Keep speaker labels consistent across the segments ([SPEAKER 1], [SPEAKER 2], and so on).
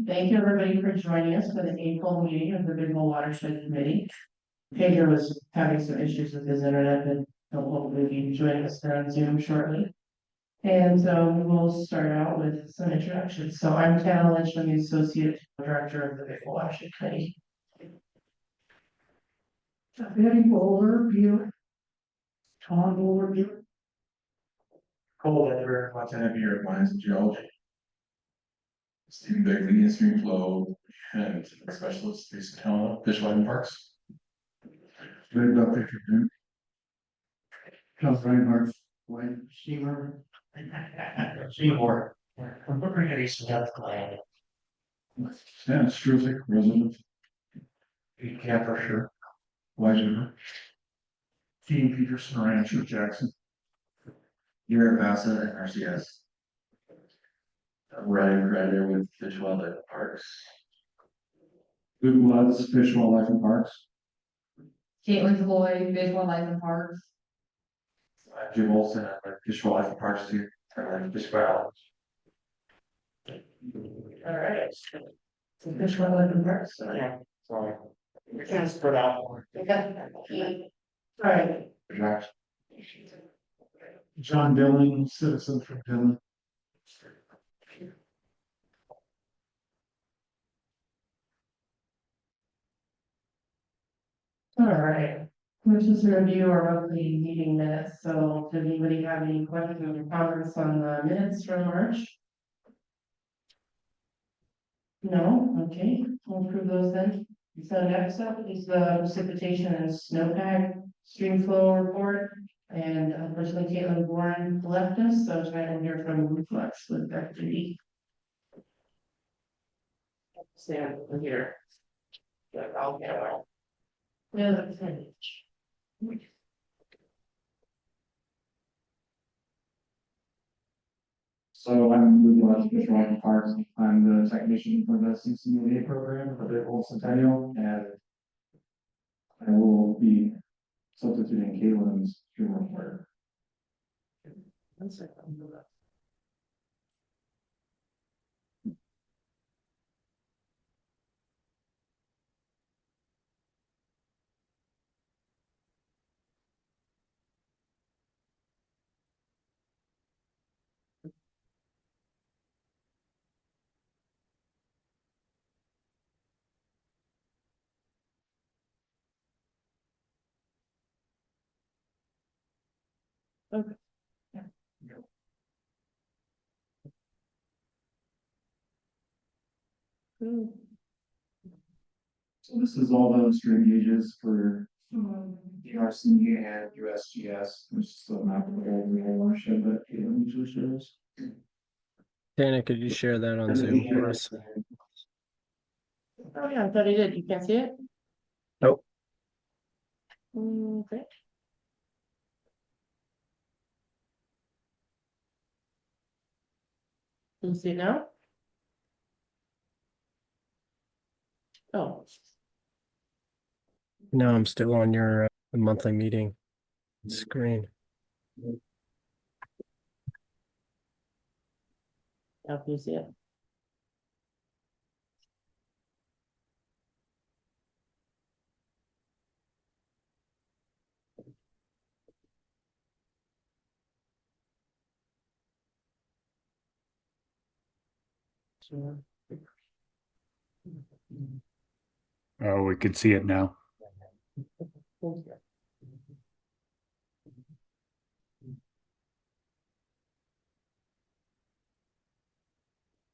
[SPEAKER 1] Thank you everybody for joining us for the April meeting of the Bigville Watershed Committee. Pedro was having some issues with his internet, and he'll hopefully be joining us there on Zoom shortly. And so we will start out with some introductions. So I'm Tana Lynch, I'm the Associate Director of the Bigville Watershed Committee. Deputy overview. Tom overview.
[SPEAKER 2] Cole Edgar, Lieutenant Bureau of Mines and Geology. Stephen Bigley, Stream Flow, and Specialist, Lisa Helena, Fish, Wildlife, and Parks.
[SPEAKER 3] Good Dr. Jim. Charles Reinhardt, White
[SPEAKER 4] Seymour. Seymour. I'm looking at East Death Glad.
[SPEAKER 3] Stan Struzik, resident.
[SPEAKER 4] Pete Camper, sure.
[SPEAKER 3] Weiser.
[SPEAKER 2] Keane Peterson, Rancho Jackson.
[SPEAKER 5] You're Vasa, NRCS. Ryan Ryder with Fish, Wildlife, and Parks.
[SPEAKER 3] Luke Lutz, Fish, Wildlife, and Parks.
[SPEAKER 6] Caitlin Floyd, Fish, Wildlife, and Parks.
[SPEAKER 5] Jim Olson, I'm with Fish, Wildlife, and Parks too. Fish, Wildlife.
[SPEAKER 1] All right. So Fish, Wildlife, and Parks.
[SPEAKER 4] Yeah, sorry. We can't spread out more.
[SPEAKER 1] All right.
[SPEAKER 3] John Dillon, citizen from Dillon.
[SPEAKER 1] All right. Let's just review our monthly meeting minutes. So did anybody have any questions or comments on the minutes from March? No? Okay, we'll approve those then. So next up is the precipitation and snowpack stream flow report. And unfortunately, Caitlin Warren left us, so tonight we'll hear from Reflex with Dr. Judy. Stand here. Yeah, I'll get out. Yeah, that's it.
[SPEAKER 3] So I'm Luke Lutz, Fish, Wildlife, and Parks. I'm the technician for the CCAA program for the Old Centennial, and I will be substituting Caitlin's stream report.
[SPEAKER 1] One second, I'll move up. Okay. Yeah.
[SPEAKER 3] So this is all the stream gauges for DNRC and USGS, which is the map of the watershed that Caitlin usually shows.
[SPEAKER 7] Tana, could you share that on Zoom for us?
[SPEAKER 1] Oh yeah, I thought he did. You can't see it?
[SPEAKER 7] Nope.
[SPEAKER 1] Okay. Can you see it now? Oh,
[SPEAKER 7] No, I'm still on your monthly meeting screen.
[SPEAKER 1] now can you see it? Sure.
[SPEAKER 8] Oh, we could see it now.
[SPEAKER 1] Thank you.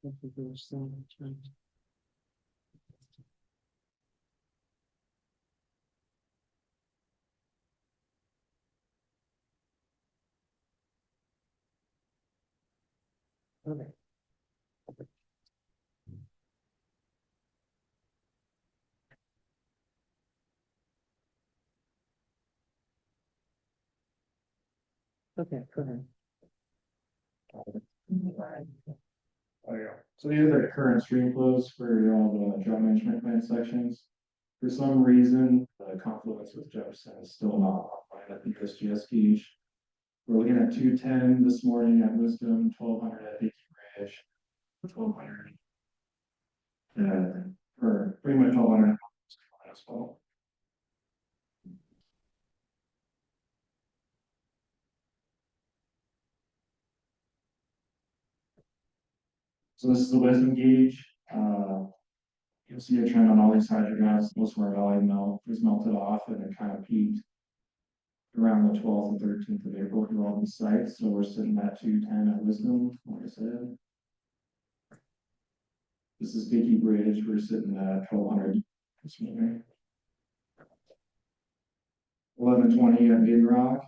[SPEAKER 1] Thank you for so much. Okay. Okay, go ahead.
[SPEAKER 3] Oh yeah. So these are the current stream flows for all the drought management plan sections. For some reason, the confluence with Jefferson is still not online at the USGS gauge. We're looking at 210 this morning at Wisdom, 1200 at Hickey Ridge, 1200 for pretty much all our as well. So this is the wisdom gauge. You'll see a trend on all these hydrographs. Most of our valley melt is melted off and it kind of peaked around the 12th and 13th of April through all these sites. So we're sitting at 210 at wisdom, like I said. This is Dickey Bridge. We're sitting at 1200 this meter. 1120 at Big Rock.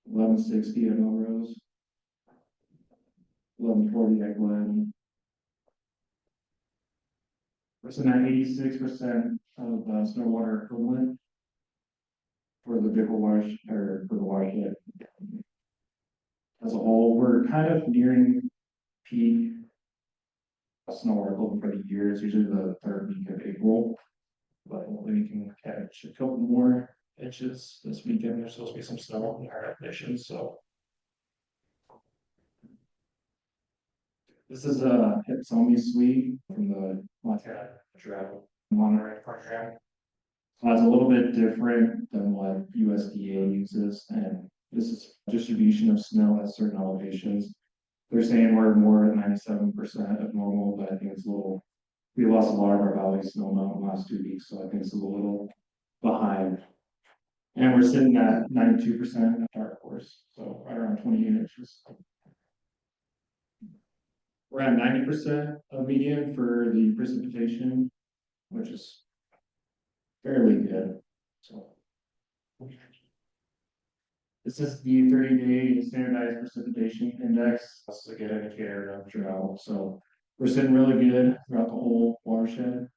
[SPEAKER 3] 1160 at Melrose. 1140 at Glen. We're sitting at 86% of snow water equivalent for the Bickle Wash or for the watershed. As a whole, we're kind of nearing peak snow water equivalent for the year. It's usually the third week of April, but we can catch a couple more inches this weekend. There's supposed to be some snow in our conditions, so. This is a Hipsomi suite from the Montana Drought Monitoring Program. So it's a little bit different than what USDA uses, and this is distribution of snow at certain elevations. They're saying we're more than 97% of normal, but I think it's a little, we lost a lot of our valley snow melt in the last 2 weeks, so I think it's a little behind. And we're sitting at 92% at dark horse, so right around 28 inches. We're at 90% of median for the precipitation, which is fairly good. So this is the 30-day standardized precipitation index. This is a good indicator of drought. So we're sitting really good throughout the whole watershed.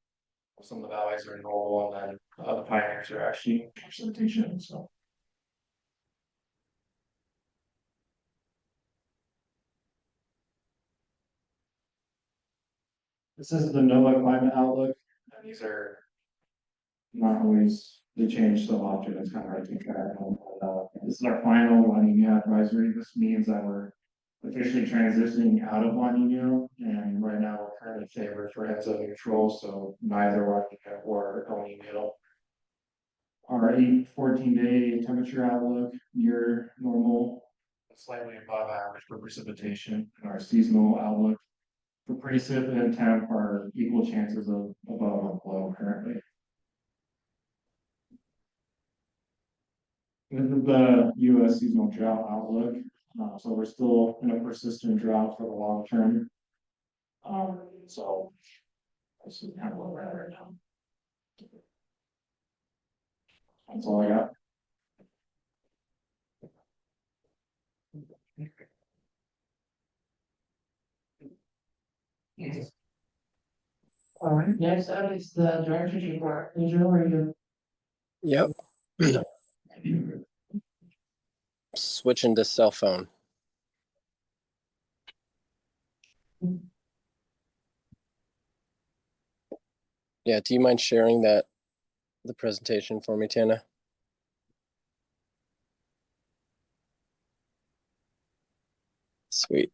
[SPEAKER 3] Some of the valleys are enroll, and then the pioneers are actually precipitation. So. This is the NOAA climate outlook, and these are not always, they change so often, it's kind of hard to keep track of. This is our final La Nina advisory. This means that we're officially transitioning out of La Nina, and right now we're currently favored for ends of control, so neither La Nina or El Nino. Our 14-day temperature outlook near normal, slightly above average for precipitation, and our seasonal outlook for precip and temp are equal chances of above or below currently. This is the U.S. seasonal drought outlook. So we're still in a persistent drought for the long term. So this is kind of where we're at right now. That's all I got.
[SPEAKER 1] All right, next up is the director's report. Angel, are you?
[SPEAKER 7] Yep. Switching to cell phone. Yeah, do you mind sharing the presentation for me, Tana? Sweet.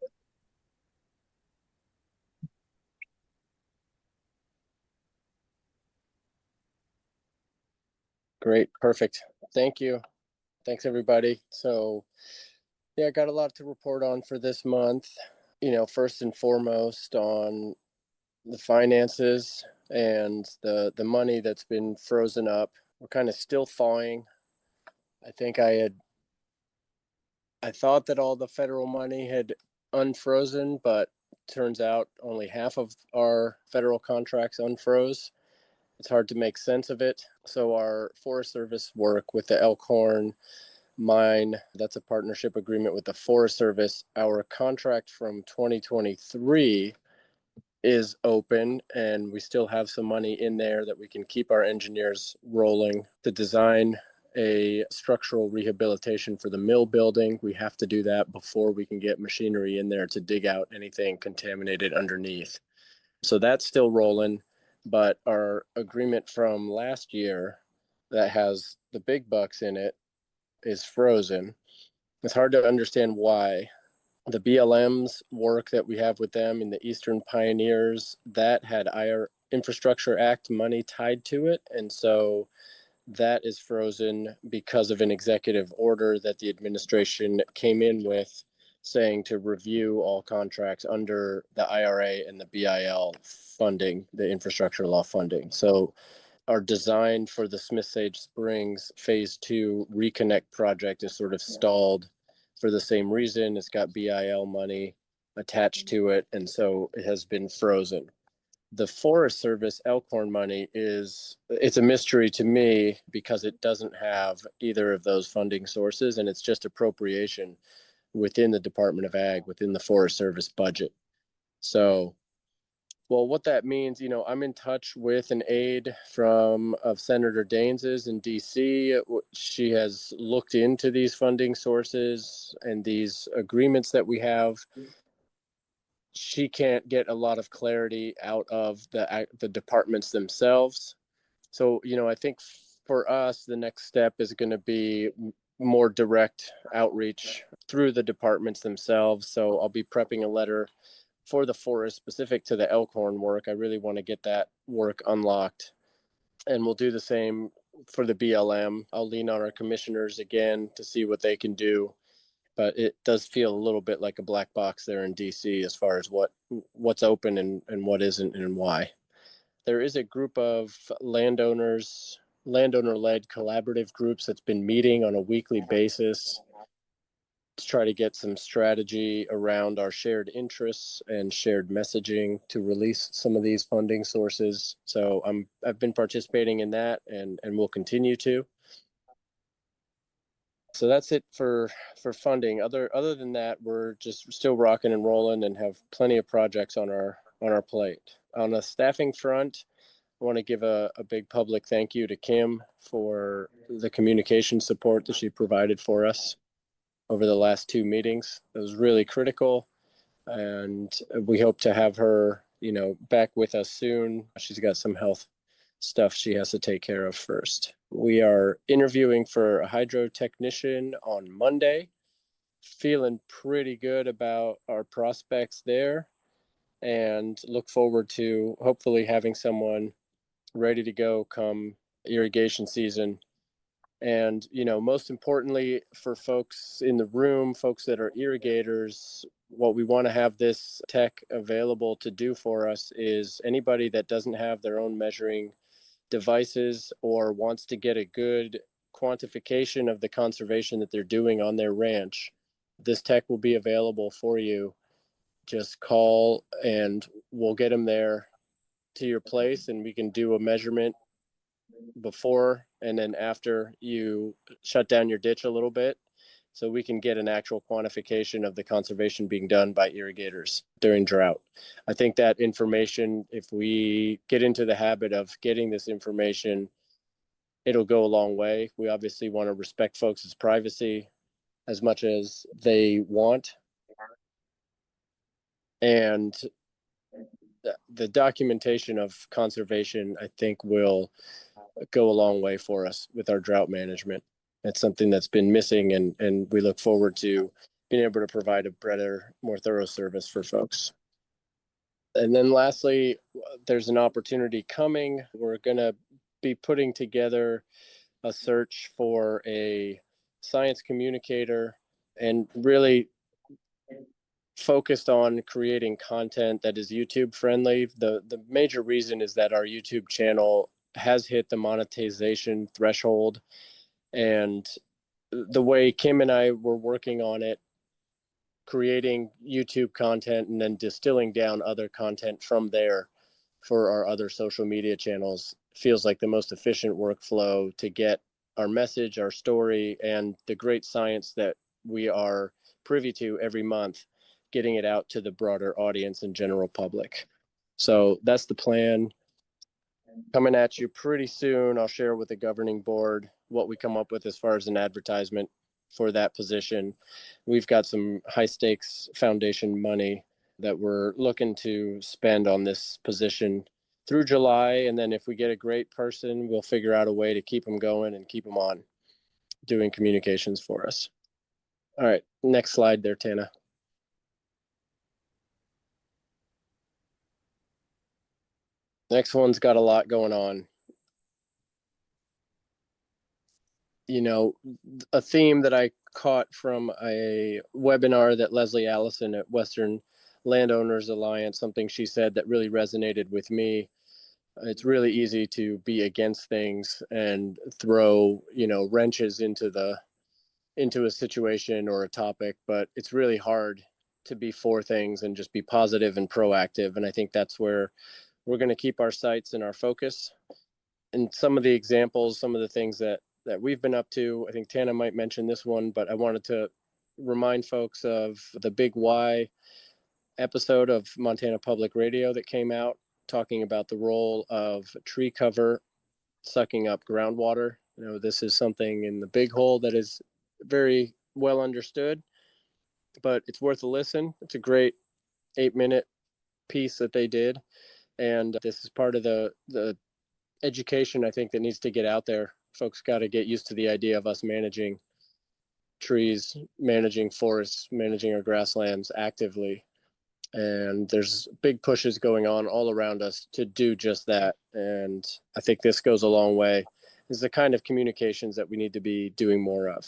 [SPEAKER 7] Great, perfect. Thank you. Thanks, everybody. So, yeah, I got a lot to report on for this month. You know, first and foremost on the finances and the money that's been frozen up. We're kind of still thawing. I think I thought that all the federal money had unfrozen, but turns out only half of our federal contracts unfroze. It's hard to make sense of it. So our Forest Service work with the Elkhorn mine, that's a partnership agreement with the Forest Service. Our contract from 2023 is open, and we still have some money in there that we can keep our engineers rolling to design a structural rehabilitation for the mill building. We have to do that before we can get machinery in there to dig out anything contaminated underneath. So that's still rolling, but our agreement from last year that has the big bucks in it is frozen. It's hard to understand why The BLM's work that we have with them in the Eastern Pioneers, that had Infrastructure Act money tied to it. And so that is frozen because of an executive order that the administration came in with saying to review all contracts under the IRA and the BIL funding, the infrastructure law funding. So our design for the Smith Sage Springs Phase 2 Reconnect project is sort of stalled for the same reason. It's got BIL money attached to it, and so it has been frozen. The Forest Service Elkhorn money it's a mystery to me because it doesn't have either of those funding sources, and it's just appropriation within the Department of Ag, within the Forest Service budget. So, well, what that means, I'm in touch with an aide of Senator Daines's in DC. She has looked into these funding sources and these agreements that we have. She can't get a lot of clarity out of the departments themselves. So, I think for us, the next step is going to be more direct outreach through the departments themselves. So I'll be prepping a letter for the forest specific to the Elkhorn work. I really want to get that work unlocked, and we'll do the same for the BLM. I'll lean on our commissioners again to see what they can do, but it does feel a little bit like a black box there in DC as far as what's open and what isn't and why. There is a group of landowner-led collaborative groups that's been meeting on a weekly basis to try to get some strategy around our shared interests and shared messaging to release some of these funding sources. So I've been participating in that and will continue to. So that's it for funding. Other than that, we're just still rocking and rolling and have plenty of projects on our plate. On the staffing front, I want to give a big public thank you to Kim for the communication support that she provided for us over the last 2 meetings. It was really critical, and we hope to have her, back with us soon. She's got some health stuff she has to take care of first. We are interviewing for a hydro technician on Monday. Feeling pretty good about our prospects there, and look forward to hopefully having someone ready to go come irrigation season. And, most importantly for folks in the room, folks that are irrigators, what we want to have this tech available to do for us is anybody that doesn't have their own measuring devices or wants to get a good quantification of the conservation that they're doing on their ranch, this tech will be available for you. Just call and we'll get them there to your place, and we can do a measurement before and then after you shut down your ditch a little bit, so we can get an actual quantification of the conservation being done by irrigators during drought. I think that information, if we get into the habit of getting this information, it'll go a long way. We obviously want to respect folks' privacy as much as they want. And the documentation of conservation, I think, will go a long way for us with our drought management. It's something that's been missing, and we look forward to being able to provide a better, more thorough service for folks. And then lastly, there's an opportunity coming. We're going to be putting together a search for a science communicator, and really focused on creating content that is YouTube friendly. The major reason is that our YouTube channel has hit the monetization threshold, and the way Kim and I were working on it, creating YouTube content and then distilling down other content from there for our other social media channels feels like the most efficient workflow to get our message, our story, and the great science that we are privy to every month, getting it out to the broader audience and general public. So that's the plan. Coming at you pretty soon. I'll share with the governing board what we come up with as far as an advertisement for that position. We've got some high stakes foundation money that we're looking to spend on this position through July. And then if we get a great person, we'll figure out a way to keep them going and keep them on doing communications for us. All right, next slide there, Tana. Next one's got a lot going on. You know, a theme that I caught from a webinar that Leslie Allison at Western Landowners Alliance, something she said that really resonated with me. It's really easy to be against things and throw, wrenches into a situation or a topic, but it's really hard to be for things and just be positive and proactive. And I think that's where we're going to keep our sights and our focus. And some of the examples, some of the things that we've been up to, I think Tana might mention this one, but I wanted to remind folks of the Big Y episode of Montana Public Radio that came out talking about the role of tree cover sucking up groundwater. This is something in the Big Hole that is very well understood, but it's worth a listen. It's a great 8-minute piece that they did. And this is part of the education, I think, that needs to get out there. Folks got to get used to the idea of us managing trees, managing forests, managing our grasslands actively. And there's big pushes going on all around us to do just that. And I think this goes a long way. This is the kind of communications that we need to be doing more of.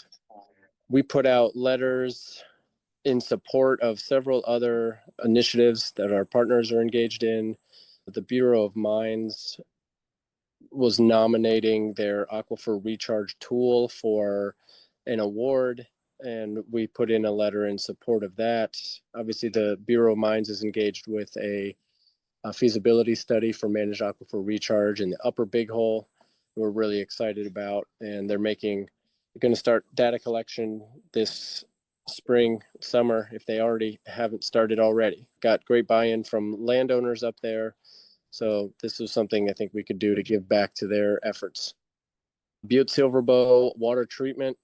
[SPEAKER 7] We put out letters in support of several other initiatives that our partners are engaged in. The Bureau of Mines was nominating their aquifer recharge tool for an award, and we put in a letter in support of that. Obviously, the Bureau of Mines is engaged with a feasibility study for managed aquifer recharge in the upper Big Hole. We're really excited about, and they're going to start data collection this spring, summer, if they already haven't started already. Got great buy-in from landowners up there. So this is something I think we could do to give back to their efforts. Butte Silverbow Water Treatment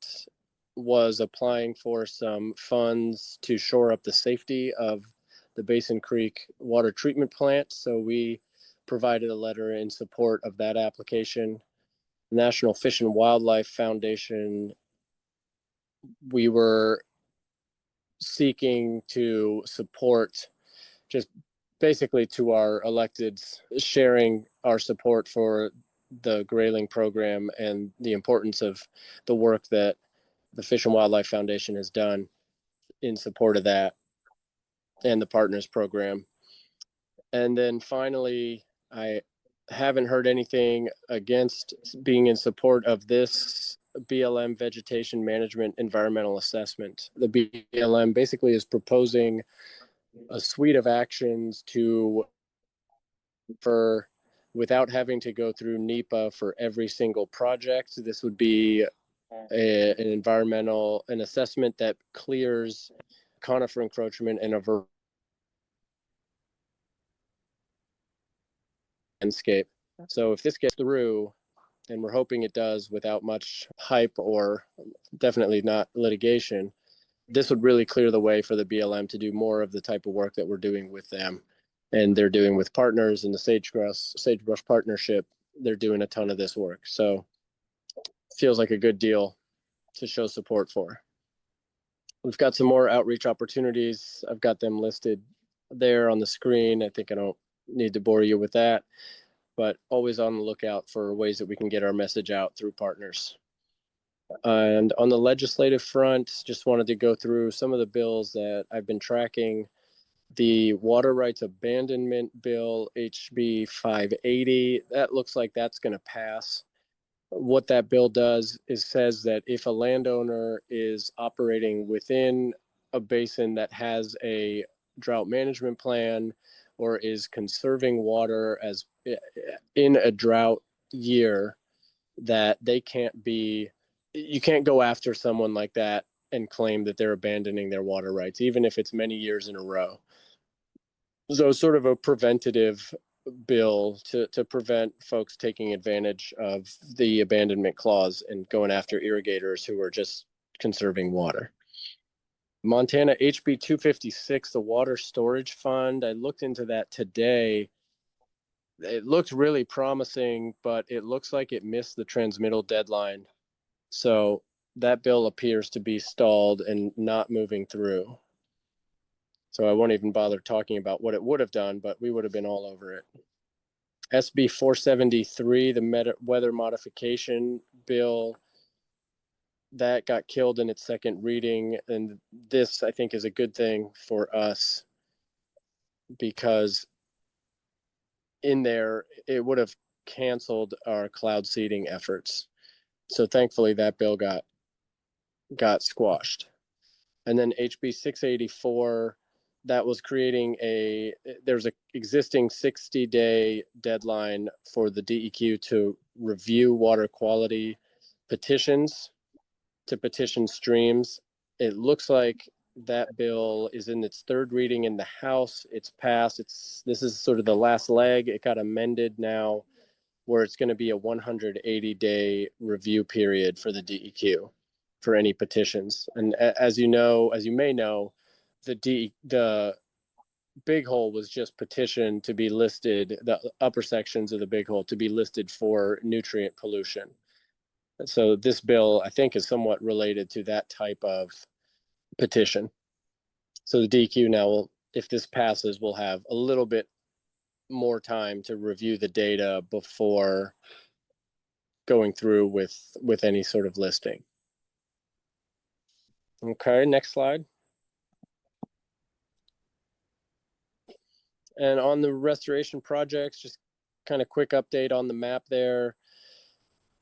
[SPEAKER 7] was applying for some funds to shore up the safety of the Basin Creek water treatment plant. So we provided a letter in support of that application. National Fish and Wildlife Foundation, we were seeking to support, just basically to our electeds, sharing our support for the Grayling program and the importance of the work that the Fish and Wildlife Foundation has done in support of that and the Partners program. And then finally, I haven't heard anything against being in support of this BLM vegetation management environmental assessment. The BLM basically is proposing a suite of actions without having to go through NEPA for every single project. This would be an assessment that clears conifer encroachment and a landscape. So if this gets through, and we're hoping it does without much hype or definitely not litigation, this would really clear the way for the BLM to do more of the type of work that we're doing with them. And they're doing with partners in the sagebrush partnership. They're doing a ton of this work. So it feels like a good deal to show support for. We've got some more outreach opportunities. I've got them listed there on the screen. I think I don't need to bore you with that, but always on the lookout for ways that we can get our message out through partners. And on the legislative front, just wanted to go through some of the bills that I've been tracking. The Water Rights Abandonment Bill, HB 580, that looks like that's going to pass. What that bill does is says that if a landowner is operating within a basin that has a drought management plan or is conserving water as in a drought year, that you can't go after someone like that and claim that they're abandoning their water rights, even if it's many years in a row. So sort of a preventative bill to prevent folks taking advantage of the abandonment clause and going after irrigators who are just conserving water. Montana HB 256, the Water Storage Fund. I looked into that today. It looked really promising, but it looks like it missed the transmittal deadline. So that bill appears to be stalled and not moving through. So I won't even bother talking about what it would have done, but we would have been all over it. SB 473, the weather modification bill, that got killed in its second reading. And this, I think, is a good thing for us because in there, it would have canceled our cloud seeding efforts. So thankfully that bill got squashed. And then HB 684, that was creating there's a existing 60-day deadline for the DEQ to review water quality petitions to petition streams. It looks like that bill is in its third reading in the House. It's passed. This is sort of the last leg. It got amended now where it's going to be a 180-day review period for the DEQ for any petitions. And as you may know, the Big Hole was just petitioned to be listed, the upper sections of the Big Hole to be listed for nutrient pollution. So this bill, I think, is somewhat related to that type of petition. So the DEQ now will, if this passes, will have a little bit more time to review the data before going through with any sort of listing. Okay, next slide. And on the restoration projects, just kind of quick update on the map there.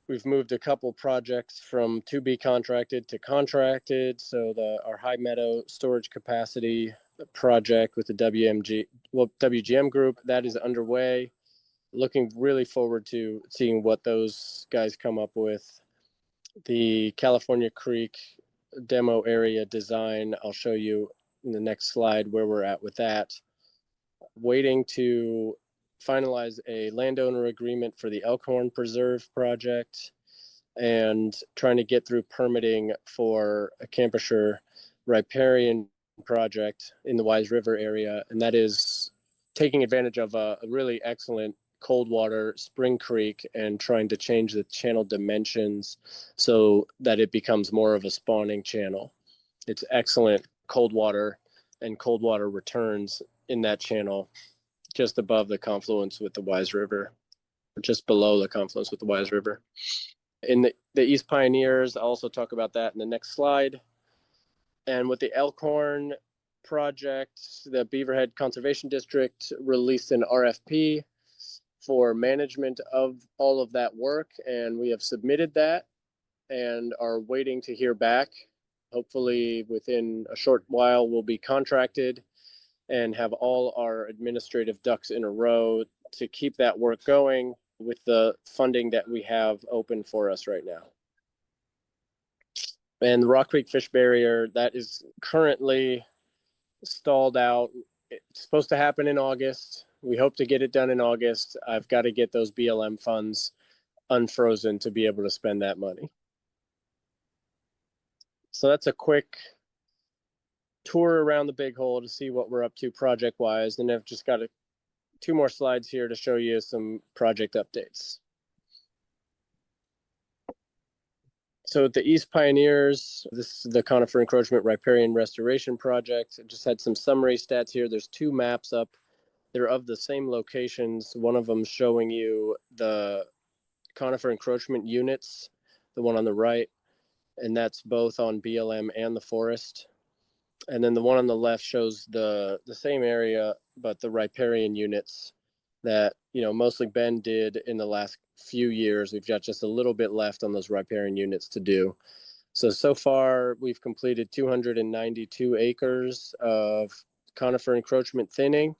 [SPEAKER 7] We've moved a couple projects from to be contracted to contracted. So our High Meadow storage capacity project with the WGM group, that is underway. Looking really forward to seeing what those guys come up with. The California Creek demo area design, I'll show you in the next slide where we're at with that. Waiting to finalize a landowner agreement for the Elkhorn Preserve project and trying to get through permitting for a Campershire riparian project in the Wise River area. And that is taking advantage of a really excellent cold water spring creek and trying to change the channel dimensions so that it becomes more of a spawning channel. It's excellent cold water and cold water returns in that channel just above the confluence with the Wise River, just below the confluence with the Wise River. In the East Pioneers, I'll also talk about that in the next slide. And with the Elkhorn project, the Beaverhead Conservation District released an RFP for management of all of that work, and we have submitted that and are waiting to hear back. Hopefully within a short while we'll be contracted and have all our administrative ducks in a row to keep that work going with the funding that we have open for us right now. And the Rock Creek Fish Barrier, that is currently stalled out. It's supposed to happen in August. We hope to get it done in August. I've got to get those BLM funds unfrozen to be able to spend that money. So that's a quick tour around the Big Hole to see what we're up to project wise. And I've just got two more slides here to show you some project updates. So at the East Pioneers, this is the Conifer Encroachment Riparian Restoration Project. I just had some summary stats here. There's two maps up. They're of the same locations. One of them showing you the conifer encroachment units, the one on the right, and that's both on BLM and the forest. And then the one on the left shows the same area, but the riparian units that, mostly Ben did in the last few years. We've got just a little bit left on those riparian units to do. So far we've completed 292 acres of conifer encroachment thinning,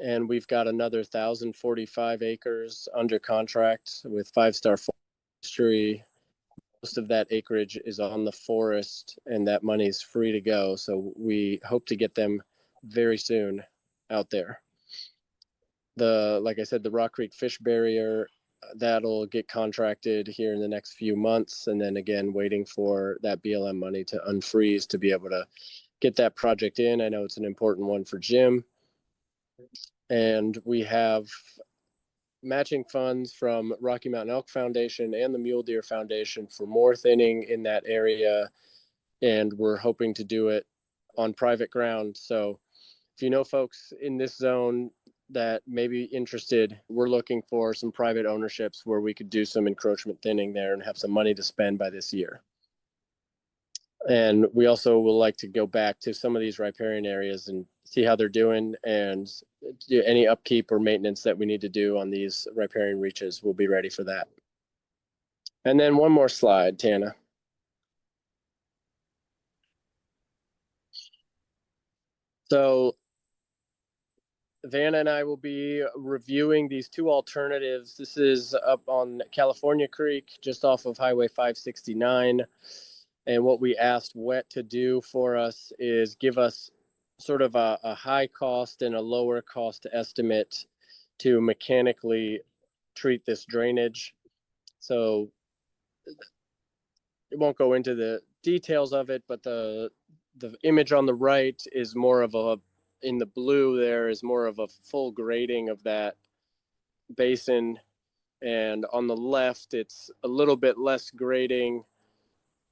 [SPEAKER 7] and we've got another 1,045 acres under contract with 5-Star Forestry. Most of that acreage is on the forest, and that money's free to go. So we hope to get them very soon out there. Like I said, the Rock Creek Fish Barrier, that'll get contracted here in the next few months. And then again, waiting for that BLM money to unfreeze to be able to get that project in. I know it's an important one for Jim. And we have matching funds from Rocky Mountain Elk Foundation and the Mule Deer Foundation for more thinning in that area. And we're hoping to do it on private ground. So if you know folks in this zone, that may be interested, we're looking for some private ownerships where we could do some encroachment thinning there and have some money to spend by this year. And we also will like to go back to some of these riparian areas and see how they're doing, and do any upkeep or maintenance that we need to do on these riparian reaches. We'll be ready for that. And then one more slide, Tana. So Vanna and I will be reviewing these two alternatives. This is up on California Creek, just off of Highway 569. And what we asked WET to do for us is give us sort of a high cost and a lower cost estimate to mechanically treat this drainage. So it won't go into the details of it, but the image on the right is more of a, in the blue there is more of a full grading of that basin. And on the left, it's a little bit less grading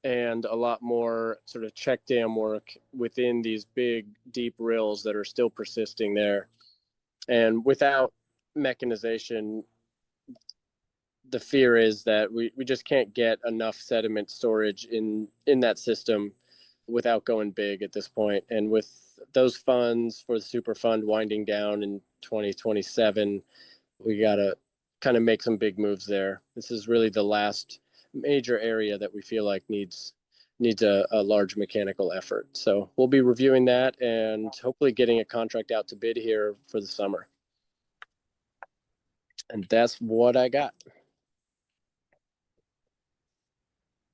[SPEAKER 7] and a lot more sort of check dam work within these big, deep rills that are still persisting there. And without mechanization, the fear is that we just can't get enough sediment storage in that system without going big at this point. And with those funds for the super fund winding down in 2027, we got to kind of make some big moves there. This is really the last major area that we feel like needs a large mechanical effort. So we'll be reviewing that and hopefully getting a contract out to bid here for the summer. And that's what I got.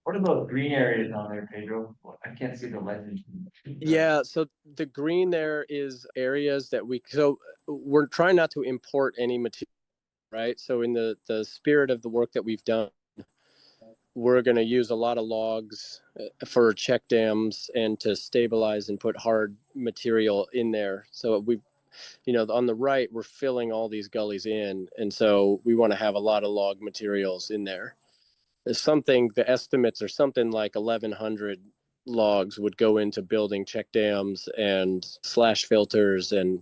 [SPEAKER 5] What are those green areas on there, Pedro? I can't see the legend.
[SPEAKER 7] Yeah, so the green there is areas that we're trying not to import any material, right? So in the spirit of the work that we've done, we're going to use a lot of logs for check dams and to stabilize and put hard material in there. So on the right, we're filling all these gullies in. And so we want to have a lot of log materials in there. The estimates are something like 1,100 logs would go into building check dams and slash filters and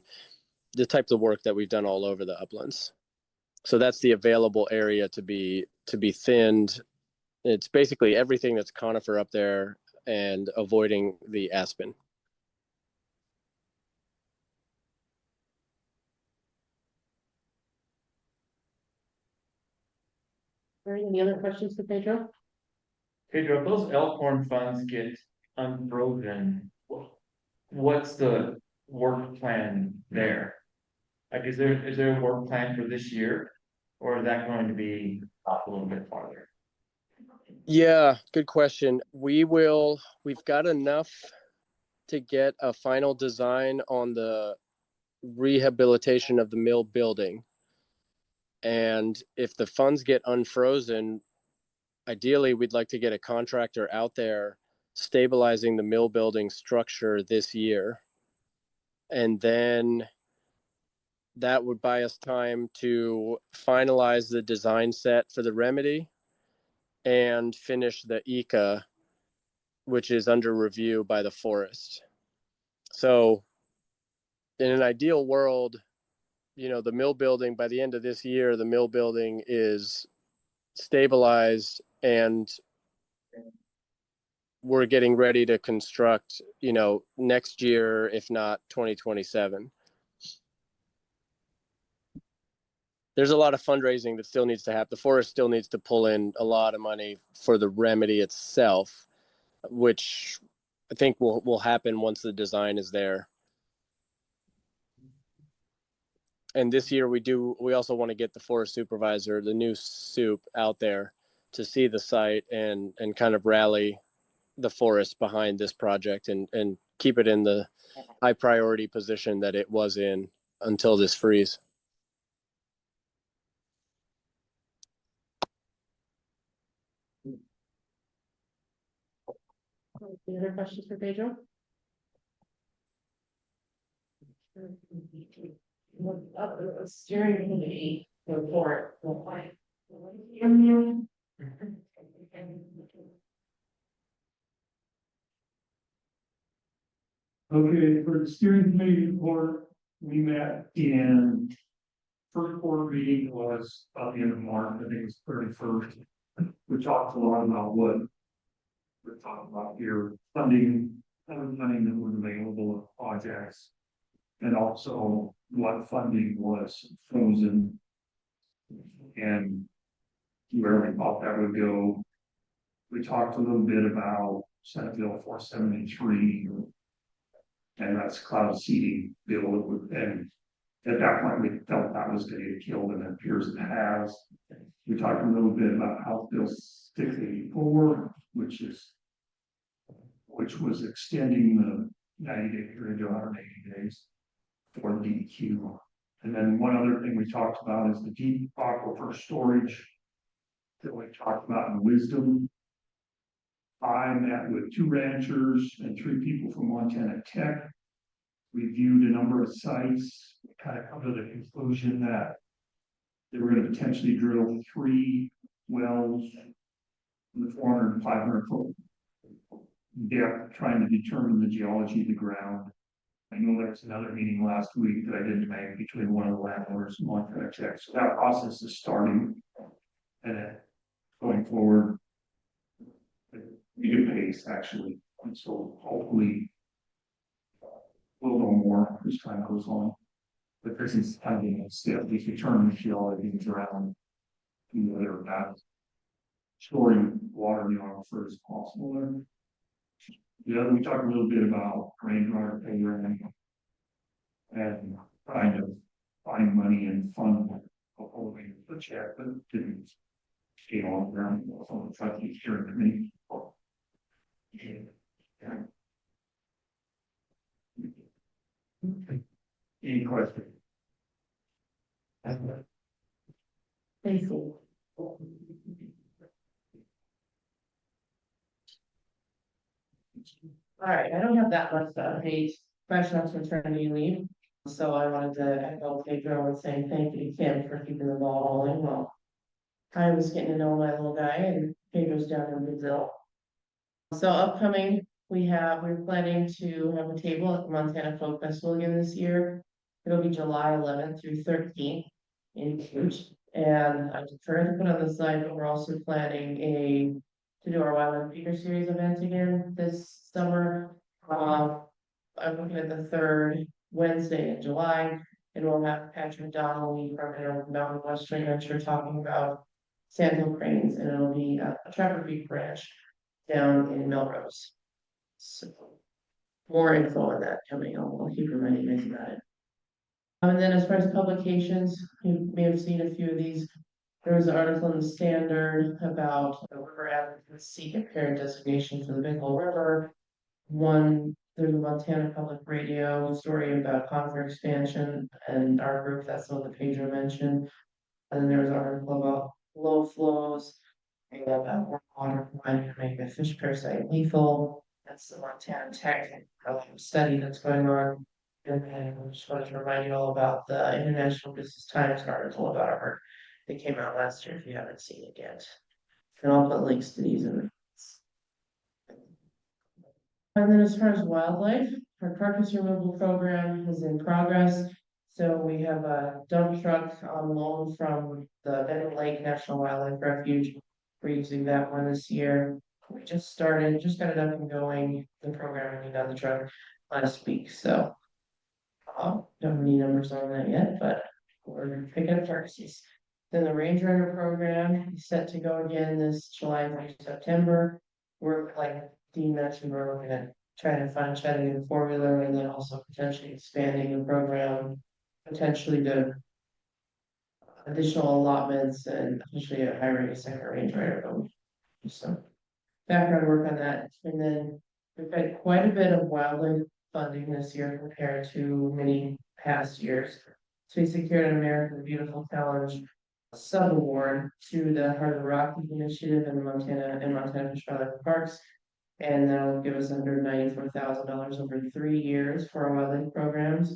[SPEAKER 7] the types of work that we've done all over the uplands. So that's the available area to be thinned. It's basically everything that's conifer up there and avoiding the aspen.
[SPEAKER 1] All right, any other questions for Pedro?
[SPEAKER 5] Pedro, if those Elkhorn funds get unfrozen, what's the work plan there? Like, is there a work plan for this year, or is that going to be off a little bit farther?
[SPEAKER 7] Yeah, good question. We've got enough to get a final design on the rehabilitation of the mill building. And if the funds get unfrozen, ideally we'd like to get a contractor out there stabilizing the mill building structure this year. And then that would buy us time to finalize the design set for the remedy and finish the ECA, which is under review by the forest. So in an ideal world, the mill building, by the end of this year, the mill building is stabilized and we're getting ready to construct, next year, if not 2027. There's a lot of fundraising that still needs to happen. The forest still needs to pull in a lot of money for the remedy itself, which I think will happen once the design is there. And this year we also want to get the forest supervisor, the new soup, out there to see the site and kind of rally the forest behind this project and keep it in the high priority position that it was in until this freeze.
[SPEAKER 1] Any other questions for Pedro? Steering committee report.
[SPEAKER 9] Okay, for the steering committee report, we met in
[SPEAKER 4] first board meeting was about the end of March, I think it was 31st. We talked a lot about what we're talking about here, funding, money that was available of projects. And also what funding was frozen. And where we thought that would go. We talked a little bit about Senate Bill 473. And that's cloud seeding bill that would, and at that point, we felt that was gonna get killed, and it appears it has. We talked a little bit about House Bill 684, which was extending the 90-day period to 180 days for the DEQ. And then one other thing we talked about is the deep aquifer storage that we talked about in Wisdom. I met with 2 ranchers and 3 people from Montana Tech. We viewed a number of sites, kind of come to the conclusion that they were going to potentially drill 3 wells in the 400 and 500 foot depth, trying to determine the geology of the ground. I know there was another meeting last week that I didn't make between one of the landowners and Montana Tech. So that process is starting and going forward. Good pace actually, and so hopefully we'll know more as time goes on. But this is kind of the next step. We can turn the geology around to whether or not storing water in the aquifer is possible there. Yeah, we talked a little bit about rainwater program and trying to find money and fund hopefully the check, but didn't stay on ground. So try to keep hearing to me. Any questions?
[SPEAKER 1] Thank you. All right, I don't have that much to update, fresh off maternity leave. So I wanted to echo Pedro and saying thank you to Kim for keeping the ball rolling well. I was getting to know my little guy and Pedro's down in Brazil. So upcoming, we're planning to have a table at the Montana Folk Festival again this year. It'll be July 11th through 13th in Huge. And I defer to put on the slide, but we're also planning to do our Wildlife Speaker Series event again this summer. I'm looking at the 3rd Wednesday in July, and we'll have Patrick Donnelly from Mountain West Joint Venture talking about sandhill cranes, and it'll be a Trapper Creek branch down in Melrose. So more info on that coming. I'll keep reminding you guys about it. And then as far as publications, you may have seen a few of these. There was an article in the Standard about the river advocacy and parent designation for the Big Hole River. There's a Montana Public Radio story about conifer expansion and our group, that's the one that Pedro mentioned. And then there was an article about low flows and water providing to make a fish parasite lethal. That's the Montana Tech study that's going on. And I just wanted to remind you all about the International Business Times article about our work that came out last year if you haven't seen it yet. And I'll put links to these in the. And then as far as wildlife, our carcass removal program is in progress. So we have a dump truck on loan from the Benton Lake National Wildlife Refuge. We're using that one this year. We just got it up and going, the programming on the truck last week. So don't have any numbers on that yet, but we're picking up carcasses. Then the Range Rider program is set to go again this July through September. We're like Dean mentioned, we're looking at trying to find chatting in formula and then also potentially expanding the program, potentially to additional allotments and potentially hiring a second Range Rider. So background work on that. And then we've had quite a bit of wildlife funding this year compared to many past years. So we secured an American Beautiful Challenge sub-award to the Heart of the Rockies initiative in Montana Fish Wildlife Parks. And that'll give us $194,000 over 3 years for our wildlife programs.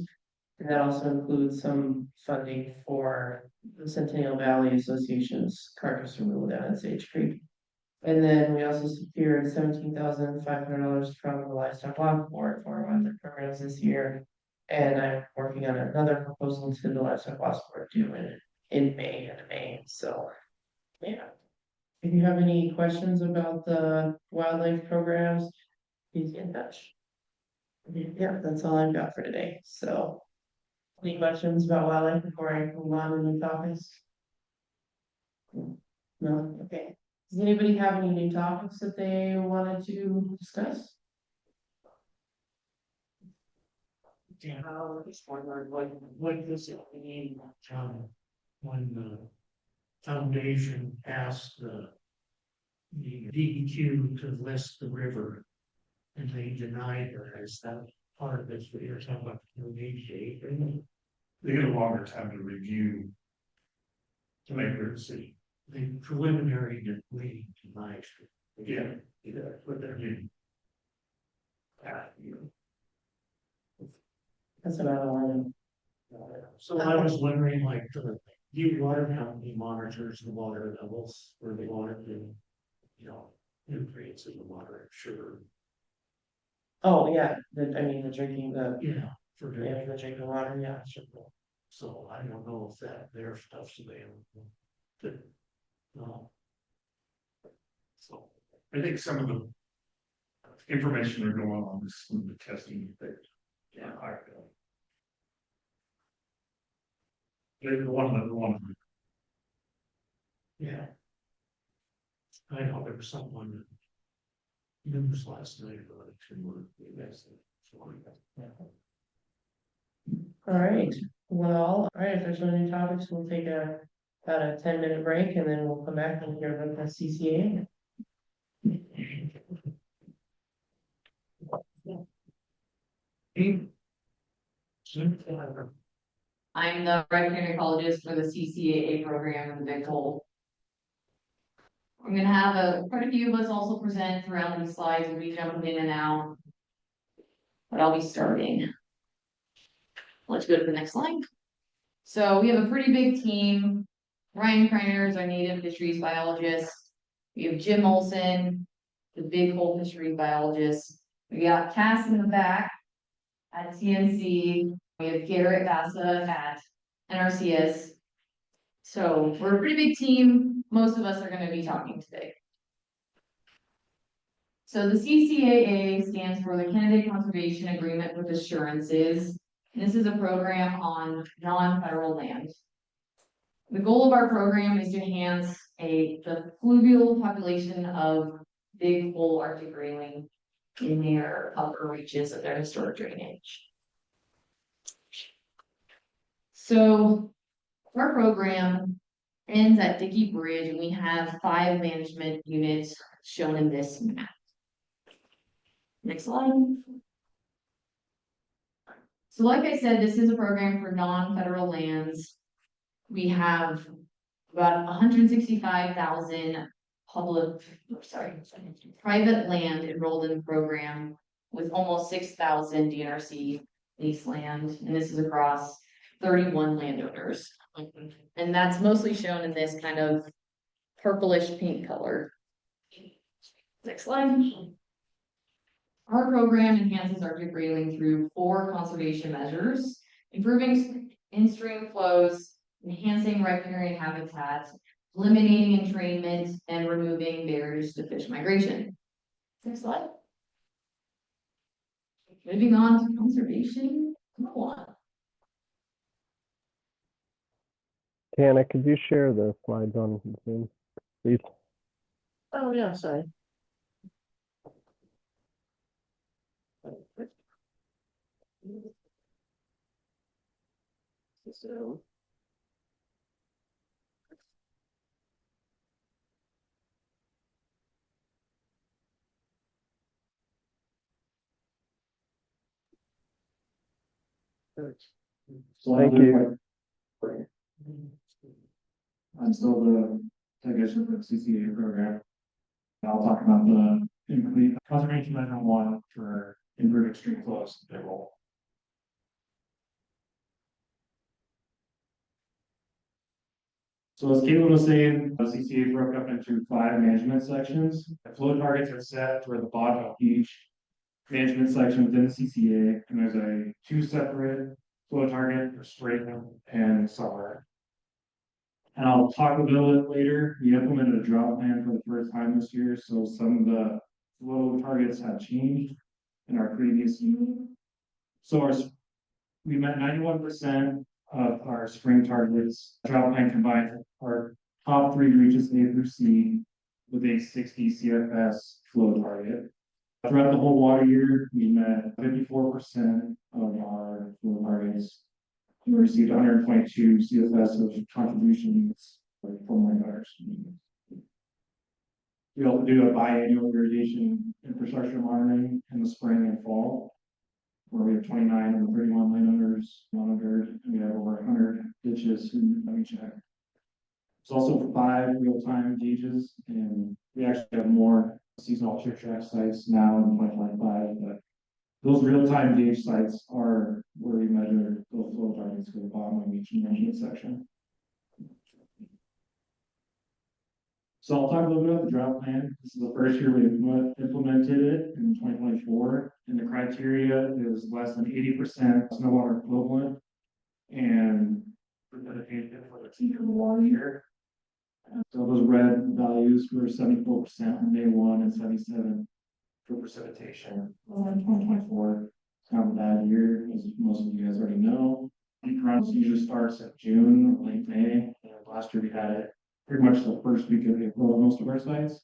[SPEAKER 1] And that also includes some funding for the Centennial Valley Association's carcass removal down at Sage Creek. And then we also secured $17,500 from the Livestock Block Board for our wildlife programs this year. And I'm working on another proposal to the USFWS board due in May, so, yeah. If you have any questions about the wildlife programs, please get in touch. Yeah, that's all I've got for today, so. Any questions about wildlife before I move on to new topics? No, okay. Does anybody have any new topics that they wanted to discuss?
[SPEAKER 9] Yeah, I just wondered what does it mean, when the foundation asked the DEQ to list the river and they denied her, is that part of this, what you're talking about, the HA?
[SPEAKER 4] They get a longer time to review. To make their decision.
[SPEAKER 9] The preliminary degree denied.
[SPEAKER 4] Yeah.
[SPEAKER 9] What they're doing.
[SPEAKER 1] That's about all I know.
[SPEAKER 9] So I was wondering, like, the water company monitors the water levels for the water, nutrients in the water, I'm sure.
[SPEAKER 1] Oh, yeah, the drinking,
[SPEAKER 9] Yeah. For
[SPEAKER 1] the drinking water, yeah, sure.
[SPEAKER 9] So I don't know if their stuff's available. No.
[SPEAKER 4] So I think some of the information they're going on is some of the testing that. Yeah. They're one of the.
[SPEAKER 9] Yeah. I know there was someone. News last night about it too.
[SPEAKER 1] All right, well, all right, if there's no new topics, we'll take about a 10-minute break and then we'll come back and hear about the CCA.
[SPEAKER 6] I'm the riparian ecologist for the CCAA program in the Big Hole. I'm gonna have quite a few of us also present throughout these slides, we'll be jumping in and out. But I'll be starting. Let's go to the next slide. So we have a pretty big team. Ryan Kreiner is our native fisheries biologist. We have Jim Olson, the Big Hole fisheries biologist. We got Cass in the back at TNC. We have Garrett Bassa at NRCS. So we're a pretty big team. Most of us are going to be talking today. So the CCAA stands for the Candidate Conservation Agreement with Assurances. This is a program on non-federal land. The goal of our program is to enhance the fluvial population of Big Hole Arctic grayling in their upper reaches of their historic drainage. So our program ends at Dickey Bridge, and we have 5 management units shown in this map. Next slide. So like I said, this is a program for non-federal lands. We have about 165,000 private land enrolled in the program with almost 6,000 DNRC leased land. And this is across 31 landowners. And that's mostly shown in this kind of purplish pink color. Next slide. Our program enhances Arctic grayling through 4 conservation measures: improving in-stream flows, enhancing riparian habitat, eliminating entrainment, and removing barriers to fish migration. Next slide. Moving on to conservation. Come on.
[SPEAKER 7] Tana, could you share the slides on Zoom, please?
[SPEAKER 1] Oh, yeah, sorry. So.
[SPEAKER 3] So
[SPEAKER 7] Thank you.
[SPEAKER 3] I'm still the technician for the CCA program. I'll talk about the complete conservation measure 1 for improving stream flows to Big Hole. So as Caitlin was saying, the CCA broke up into 5 management sections. The flow targets are set for the bottom of each. management section within the CCA, and there's two separate flow target for spring and summer. And I'll talk about it later. We implemented a drought plan for the first time this year, so some of the flow targets have changed in our previous year. So we met 91% of our spring targets. Drought plan combines our top 3 reaches A through C with a 60 CFS flow target. Throughout the whole water year, we met 54% of our flow targets. We received 122 CFS of contributions from landowners. We also do a biannual irrigation infrastructure monitoring in the spring and fall, where we have 29 of the 31 landowners monitored, and we have over 100 ditches that we check. There's also 5 real-time gauges, and we actually have more seasonal chip track sites now in 2025, but those real-time gauge sites are where we measure those flow targets to the bottom of each management section. So I'll talk a little bit about the drought plan. This is the first year we implemented it in 2024, and the criteria is less than 80% snow water equivalent and precipitation for the 2-year water year. So those red values were 74% on May 1 and 77% for precipitation in 2024. It's kind of a bad year, as most of you guys already know. Peak runs usually starts in June or late May. And last year we had it pretty much the first week of April at most of our sites.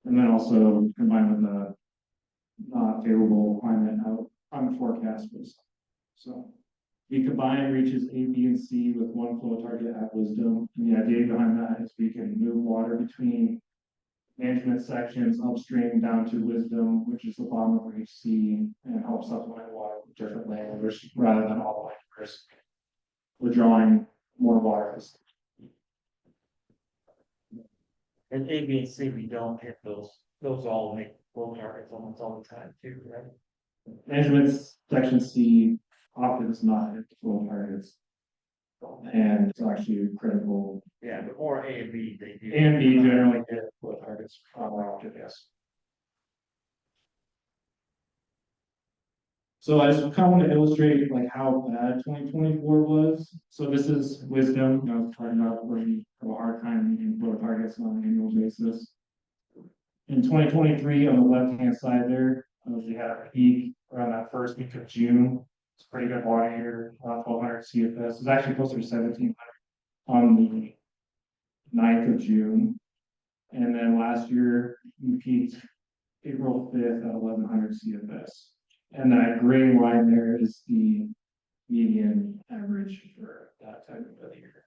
[SPEAKER 3] And then also combined with the not favorable climate forecast was. So we combine reaches A, B, and C with one flow target at Wisdom. And the idea behind that is we can move water between management sections upstream down to Wisdom, which is the bottom of reach C, and help supplement water with different layers rather than all the way to risk. We're drawing more water.
[SPEAKER 5] And A, B, and C, we don't hit those all make flow targets almost all the time too, right?
[SPEAKER 3] Management section C often does not hit the flow targets. And it's actually critical.
[SPEAKER 5] Yeah, but more A and B, they do.
[SPEAKER 3] A and B generally hit flow targets more often, yes. So I just kind of want to illustrate like how bad 2024 was. So this is Wisdom, I was talking about where we have a hard time meeting flow targets on an annual basis. In 2023, on the left-hand side there, we had a peak around that first week of June. It's pretty good water here, 1,200 CFS. It's actually closer to 1,700 on the 9th of June. And then last year, we peaked April 5th at 1,100 CFS. And that gray line there is the median average for that time of the year.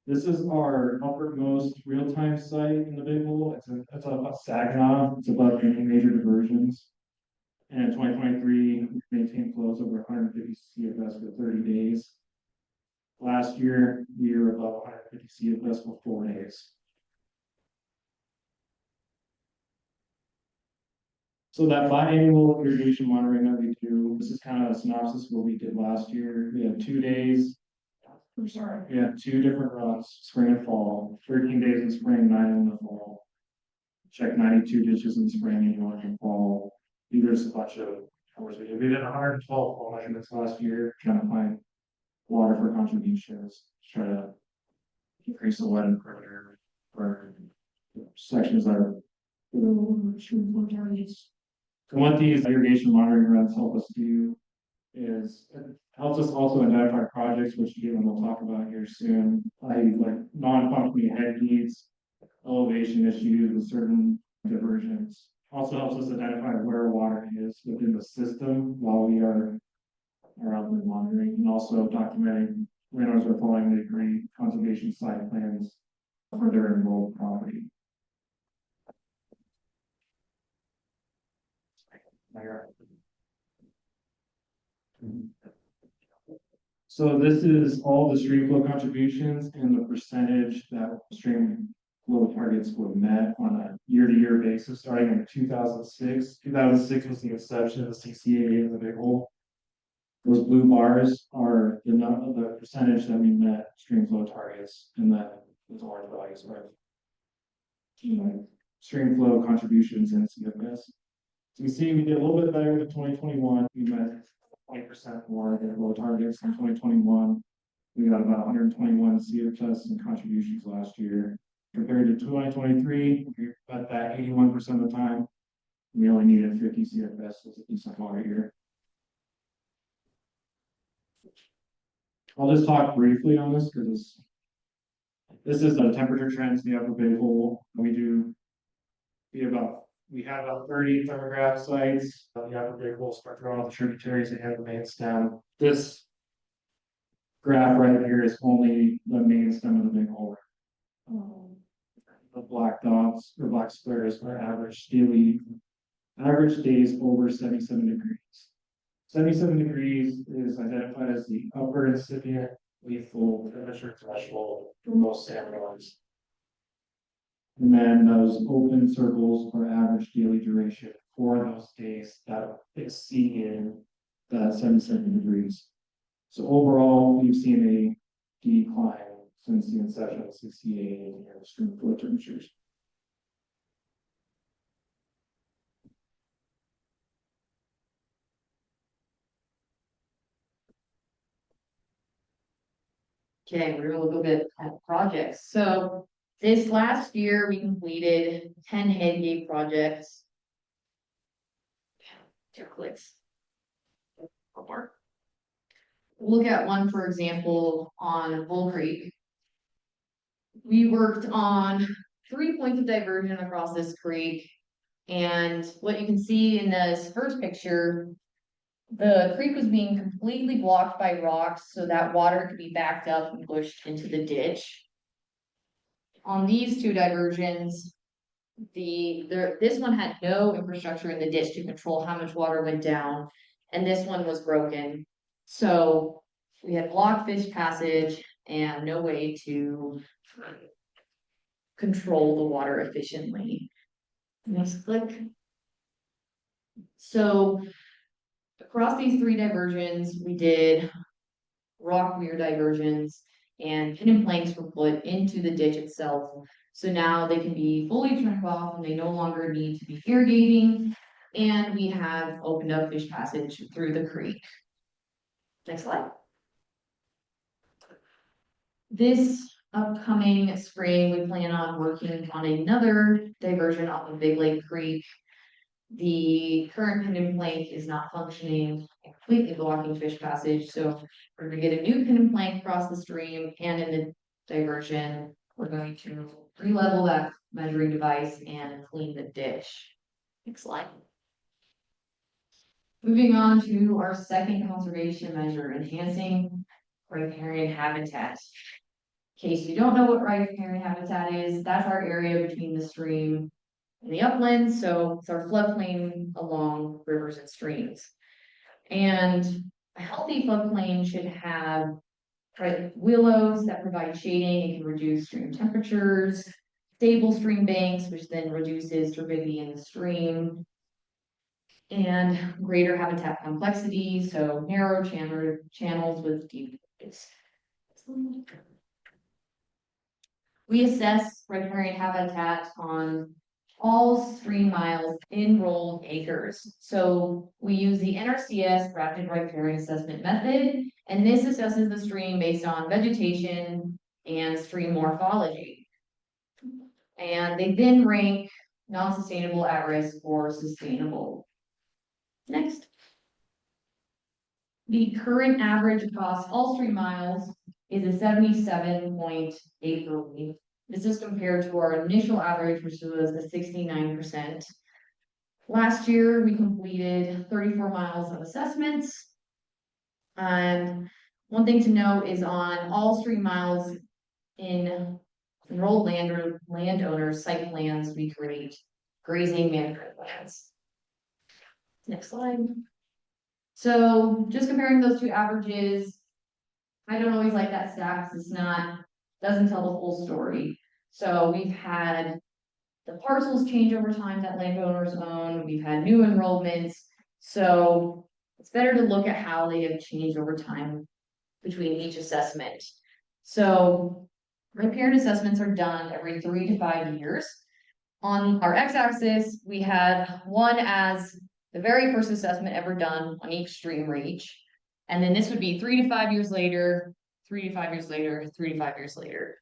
[SPEAKER 3] This is our uppermost real-time site in the Big Hole. It's above Saginaw. It's above any major diversions. And in 2023, we maintained flows over 150 CFS for 30 days. Last year, we were above 150 CFS for 4 days. So that biannual irrigation monitoring that we do, this is kind of a synopsis of what we did last year. We had 2 days. We had 2 different runs, spring and fall, 13 days in spring, 9 in the fall. Check 92 ditches in spring and 1 in fall. There's a bunch of hours we did. We did 112 fall measurements last year, trying to find water for contributions, try to increase the wetting perimeter for sections that are below targets. And what these irrigation monitoring runs help us do is it helps us also identify projects, which again we'll talk about here soon, like non-functioning head needs, elevation issues with certain diversions. Also helps us identify where water is within the system while we are out there monitoring, and also documenting landowners are following the agreed conservation site plans for their enrolled property. So this is all the stream flow contributions and the percentage that stream flow targets were met on a year-to-year basis, starting in 2006. 2006 was the inception of the CCAA in the Big Hole. Those blue bars are the percentage that we met stream flow targets, and that those orange values are stream flow contributions in CFS. So you see, we did a little bit better than 2021. We met 20% more than low targets in 2021. We got about 121 CFS and contributions last year. Compared to 2023, we got that 81% of the time. We only needed 50 CFS, so it's a decent water year. I'll just talk briefly on this because this is the temperature trends in the upper big hole. We have about 30 thermograph sites. The upper big hole start drawing the tributaries and have the main stem. This graph right here is only the main stem of the big hole. The black dots or black squares are average days over 77 degrees. 77 degrees is identified as the upper incipient lethal temperature threshold for most salmon. And then those open circles are average daily duration for those days that exceed that 77 degrees. So overall, we've seen a decline since the inception of the CCAA and stream flow temperatures.
[SPEAKER 6] Okay, we're gonna look a bit at projects. So this last year, we completed 10 head gate projects. 2 clicks. One more. Look at one, for example, on Bull Creek. We worked on 3 points of diversion across this creek. And what you can see in this first picture, the creek was being completely blocked by rocks so that water could be backed up and pushed into the ditch. On these 2 diversions, this one had no infrastructure in the ditch to control how much water went down, and this one was broken. So we had blocked fish passage and no way to control the water efficiently. Next click. So across these 3 diversions, we did rock weir diversions, and pin and planks were put into the ditch itself. So now they can be fully turned off and they no longer need to be irrigating. And we have opened up fish passage through the creek. Next slide. This upcoming spring, we plan on working on another diversion off of Big Lake Creek. The current pin and plank is not functioning, completely blocking fish passage. So we're gonna get a new pin and plank across the stream, and in the diversion, we're going to re-level that measuring device and clean the ditch. Next slide. Moving on to our second conservation measure, enhancing riparian habitat. In case you don't know what riparian habitat is, that's our area between the stream and the upland, so it's our floodplain along rivers and streams. And a healthy floodplain should have willows that provide shading and can reduce stream temperatures, stable stream banks, which then reduces turbidity in the stream, and greater habitat complexity, so narrow channels with deep roots. We assess riparian habitat on all stream miles enrolled acres. So we use the NRCS rapid riparian assessment method, and this assesses the stream based on vegetation and stream morphology. And they then rank non-sustainable, at risk, or sustainable. Next. The current average across all stream miles is a 77.8 per week. This is compared to our initial average, which was a 69%. Last year, we completed 34 miles of assessments. And one thing to note is on all stream miles in enrolled landowners site plans, we create grazing management plans. Next slide. So just comparing those 2 averages, I don't always like that stat because doesn't tell the full story. So we've had the parcels change over time that landowners own. We've had new enrollments. So it's better to look at how they have changed over time between each assessment. So riparian assessments are done every 3 to 5 years. On our x-axis, we had one as the very first assessment ever done on each stream reach. And then this would be 3 to 5 years later, 3 to 5 years later, 3 to 5 years later.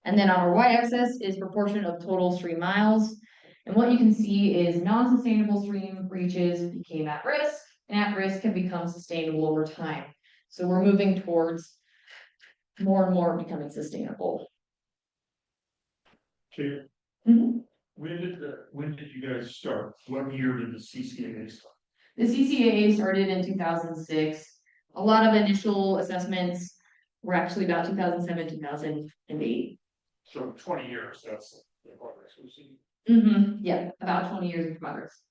[SPEAKER 6] And then on our y-axis is proportion of total stream miles. And what you can see is non-sustainable stream reaches became at risk, and at risk have become sustainable over time. So we're moving towards more and more becoming sustainable.
[SPEAKER 4] Okay,
[SPEAKER 6] Mhm.
[SPEAKER 4] when did you guys start? What year did the CCAA start?
[SPEAKER 6] The CCAA started in 2006. A lot of initial assessments were actually about 2007, 2008.
[SPEAKER 4] So 20 years, that's the progress we've seen.
[SPEAKER 6] Yeah, about 20 years of progress.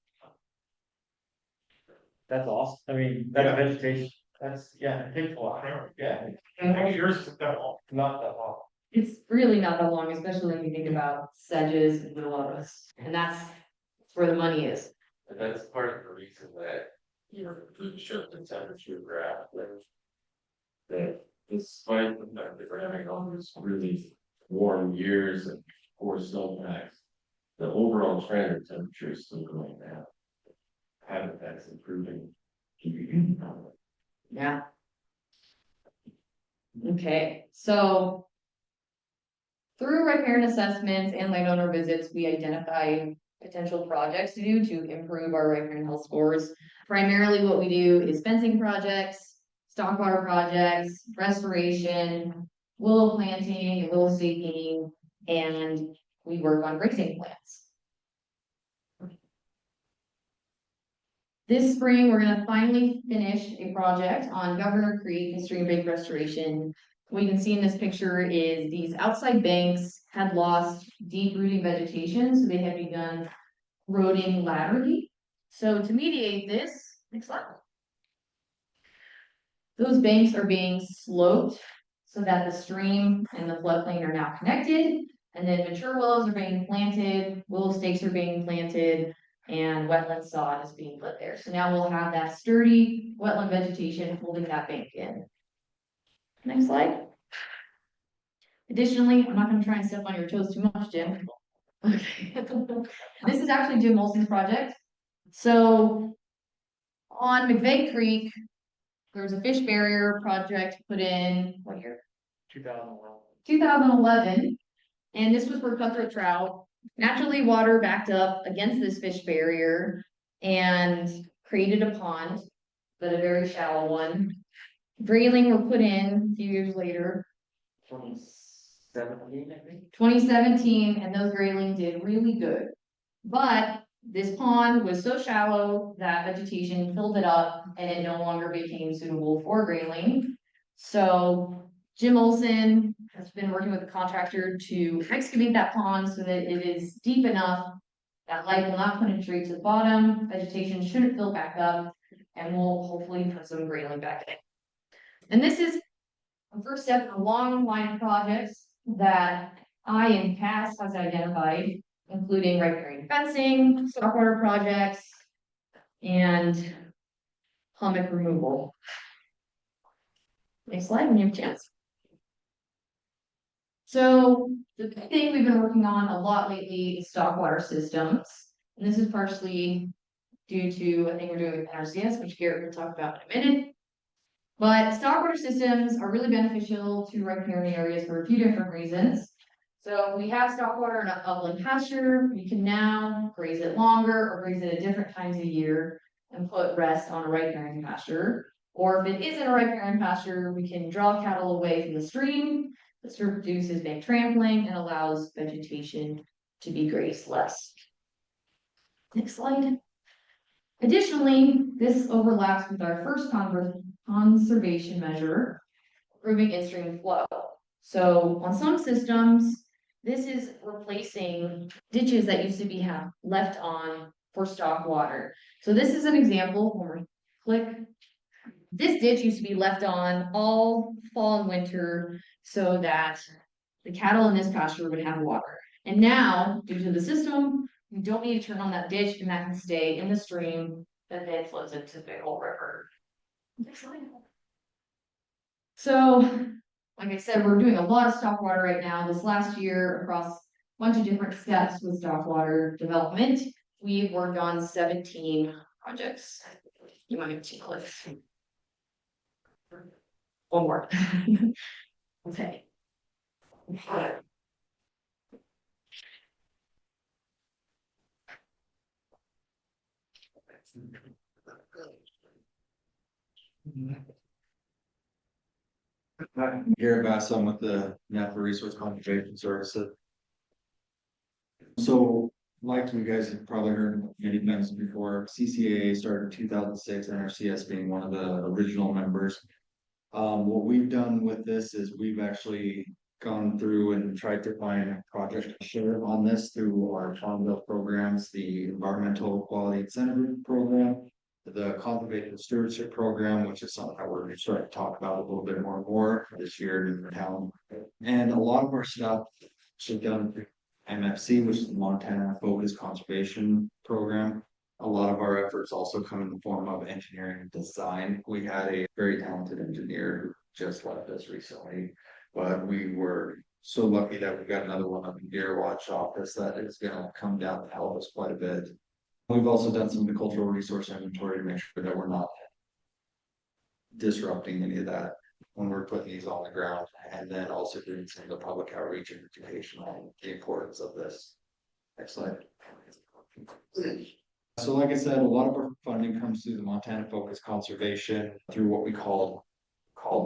[SPEAKER 5] That's awesome. I mean, that's vegetation. That's, yeah, it takes a lot. Yeah,
[SPEAKER 4] 20 years isn't that long.
[SPEAKER 5] not that long.
[SPEAKER 6] It's really not that long, especially when you think about sedges and willows, and that's where the money is.
[SPEAKER 10] And that's part of the reason that, you know, the shift in temperature graph, that despite the fact that we're having all these really warm years and poor snowpacks, the overall trend of temperature is still going down. Habitat's improving.
[SPEAKER 6] Yeah. Okay, so through riparian assessments and landowner visits, we identify potential projects to do to improve our riparian health scores. Primarily what we do is fencing projects, stockwater projects, restoration, willow planting, and willow staking, and we work on grazing plants. This spring, we're gonna finally finish a project on Governor Creek and stream bank restoration. What you can see in this picture is these outside banks had lost deep rooting vegetation, so they had begun eroding laterally. So to mediate this, next slide. Those banks are being sloped so that the stream and the floodplain are now connected, and then mature willows are being planted, willow stakes are being planted, and wetland sod is being put there. So now we'll have that sturdy wetland vegetation holding that bank in. Next slide. Additionally, I'm not going to try and step on your toes too much, Jim. Okay. This is actually Jim Olson's project. So on McVeigh Creek, there was a fish barrier project put in, what year?
[SPEAKER 5] 2011.
[SPEAKER 6] 2011. And this was for cutthroat trout. Naturally, water backed up against this fish barrier and created a pond, but a very shallow one. Grayling were put in a few years later.
[SPEAKER 5] 2017, I think.
[SPEAKER 6] 2017, and those grayling did really good. But this pond was so shallow that vegetation filled it up and it no longer became suitable for grayling. So Jim Olson has been working with the contractor to excavate that pond so that it is deep enough that light will not penetrate to the bottom, vegetation shouldn't fill back up, and we'll hopefully put some grayling back in. And this is the first step in a long line of projects that I and Cass has identified, including riparian fencing, stockwater projects, and hummock removal. Next slide when you have a chance. So the thing we've been working on a lot lately is stockwater systems. And this is partially due to a thing we're doing with NRCS, which Garrett will talk about in a minute. But stockwater systems are really beneficial to riparian areas for a few different reasons. So if we have stockwater in an upland pasture, we can now graze it longer or graze it at different times of year and put rest on a riparian pasture. Or if it isn't a riparian pasture, we can draw cattle away from the stream. This reduces bank trampling and allows vegetation to be grazed less. Next slide. Additionally, this overlaps with our first conservation measure, improving in-stream flow. So on some systems, this is replacing ditches that used to be left on for stock water. So this is an example when we click. This ditch used to be left on all fall and winter so that the cattle in this pasture would have water. And now, due to the system, you don't need to turn on that ditch and that can stay in the stream that then flows into the big old river. Next slide. So, like I said, we're doing a lot of stock water right now. This last year across bunch of different steps with stockwater development. We've worked on 17 projects. You might have two clicks. One more. Okay.
[SPEAKER 11] Garrett Bass, I'm with the Natural Resource Conservation Services. So, like you guys have probably heard many times before, CCAA started in 2006, NRCS being one of the original members. What we've done with this is we've actually gone through and tried to find a project share on this through our Farm Bill programs, the Environmental Quality Incentive Program, the Conservation Stewardship Program, which is something that we're starting to talk about a little bit more this year in the town. And a lot of our stuff is done through MFC, which is the Montana Focused Conservation Program. A lot of our efforts also come in the form of engineering and design. We had a very talented engineer who just left us recently, but we were so lucky that we got another one up in Deer Watch office that is gonna come down and help us quite a bit. We've also done some of the cultural resource inventory to make sure that we're not disrupting any of that when we're putting these on the ground, and then also doing some of the public outreach and education on the importance of this. Next slide. So like I said, a lot of our funding comes through the Montana Focused Conservation through what we call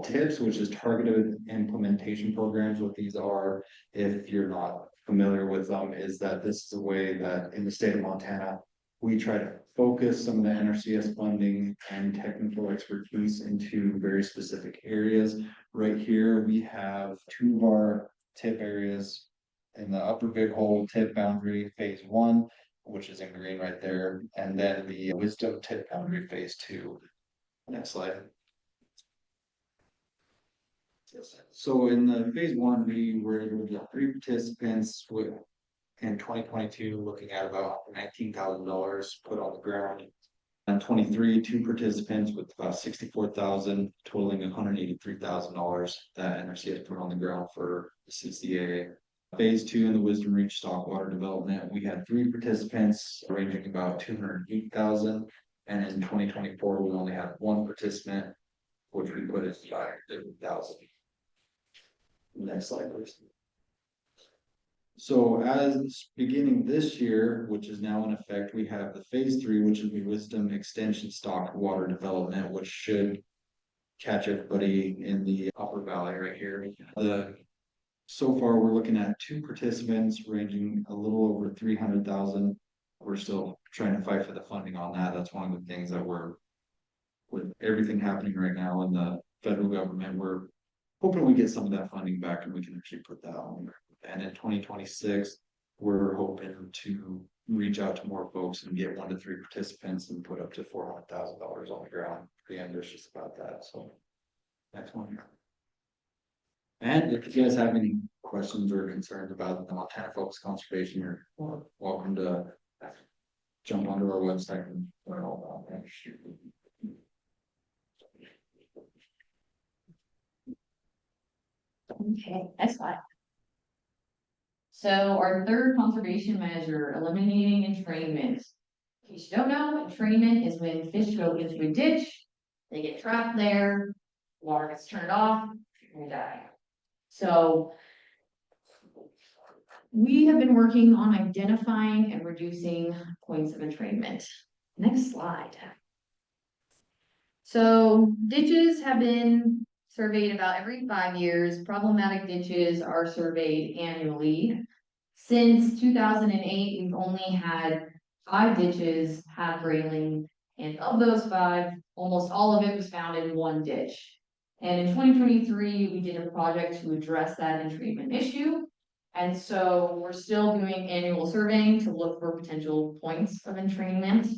[SPEAKER 11] TIPS, which is targeted implementation programs. What these are, if you're not familiar with them, is that this is a way that in the state of Montana, we try to focus some of the NRCS funding and technical expertise into very specific areas. Right here, we have two of our TIP areas in the Upper Big Hole TIP boundary phase 1, which is in green right there, and then the Wisdom TIP boundary phase 2. Next slide. So in the phase 1, we were able to get 3 participants with in 2022, looking at about $19,000 put on the ground. And 23, 2 participants with about 64,000, totaling $183,000 that NRCS put on the ground for the CCAA. Phase 2 in the Wisdom Reach Stockwater Development, we had 3 participants ranging about 208,000, and in 2024 we only had 1 participant, which we put at 550,000. Next slide, please. So as beginning this year, which is now in effect, we have the phase 3, which is the Wisdom Extension Stockwater Development, which should catch everybody in the upper valley right here. So far, we're looking at 2 participants ranging a little over 300,000. We're still trying to fight for the funding on that. That's one of the things that with everything happening right now in the federal government, we're hoping we get some of that funding back and we can actually put that on. And in 2026, we're hoping to reach out to more folks and get 1 to 3 participants and put up to $400,000 on the ground. Pretty ambitious about that. So next one here. And if you guys have any questions or concerns about the Montana Focused Conservation, you're welcome to jump onto our website and learn all about that.
[SPEAKER 6] Okay, next slide. So our third conservation measure, eliminating entrainment. In case you don't know, entrainment is when fish go into a ditch, they get trapped there, water gets turned off, and die. So we have been working on identifying and reducing points of entrainment. Next slide. So ditches have been surveyed about every 5 years. Problematic ditches are surveyed annually. Since 2008, we've only had 5 ditches have grayling, and of those 5, almost all of it was found in 1 ditch. And in 2023, we did a project to address that entrainment issue. And so we're still doing annual surveying to look for potential points of entrainment.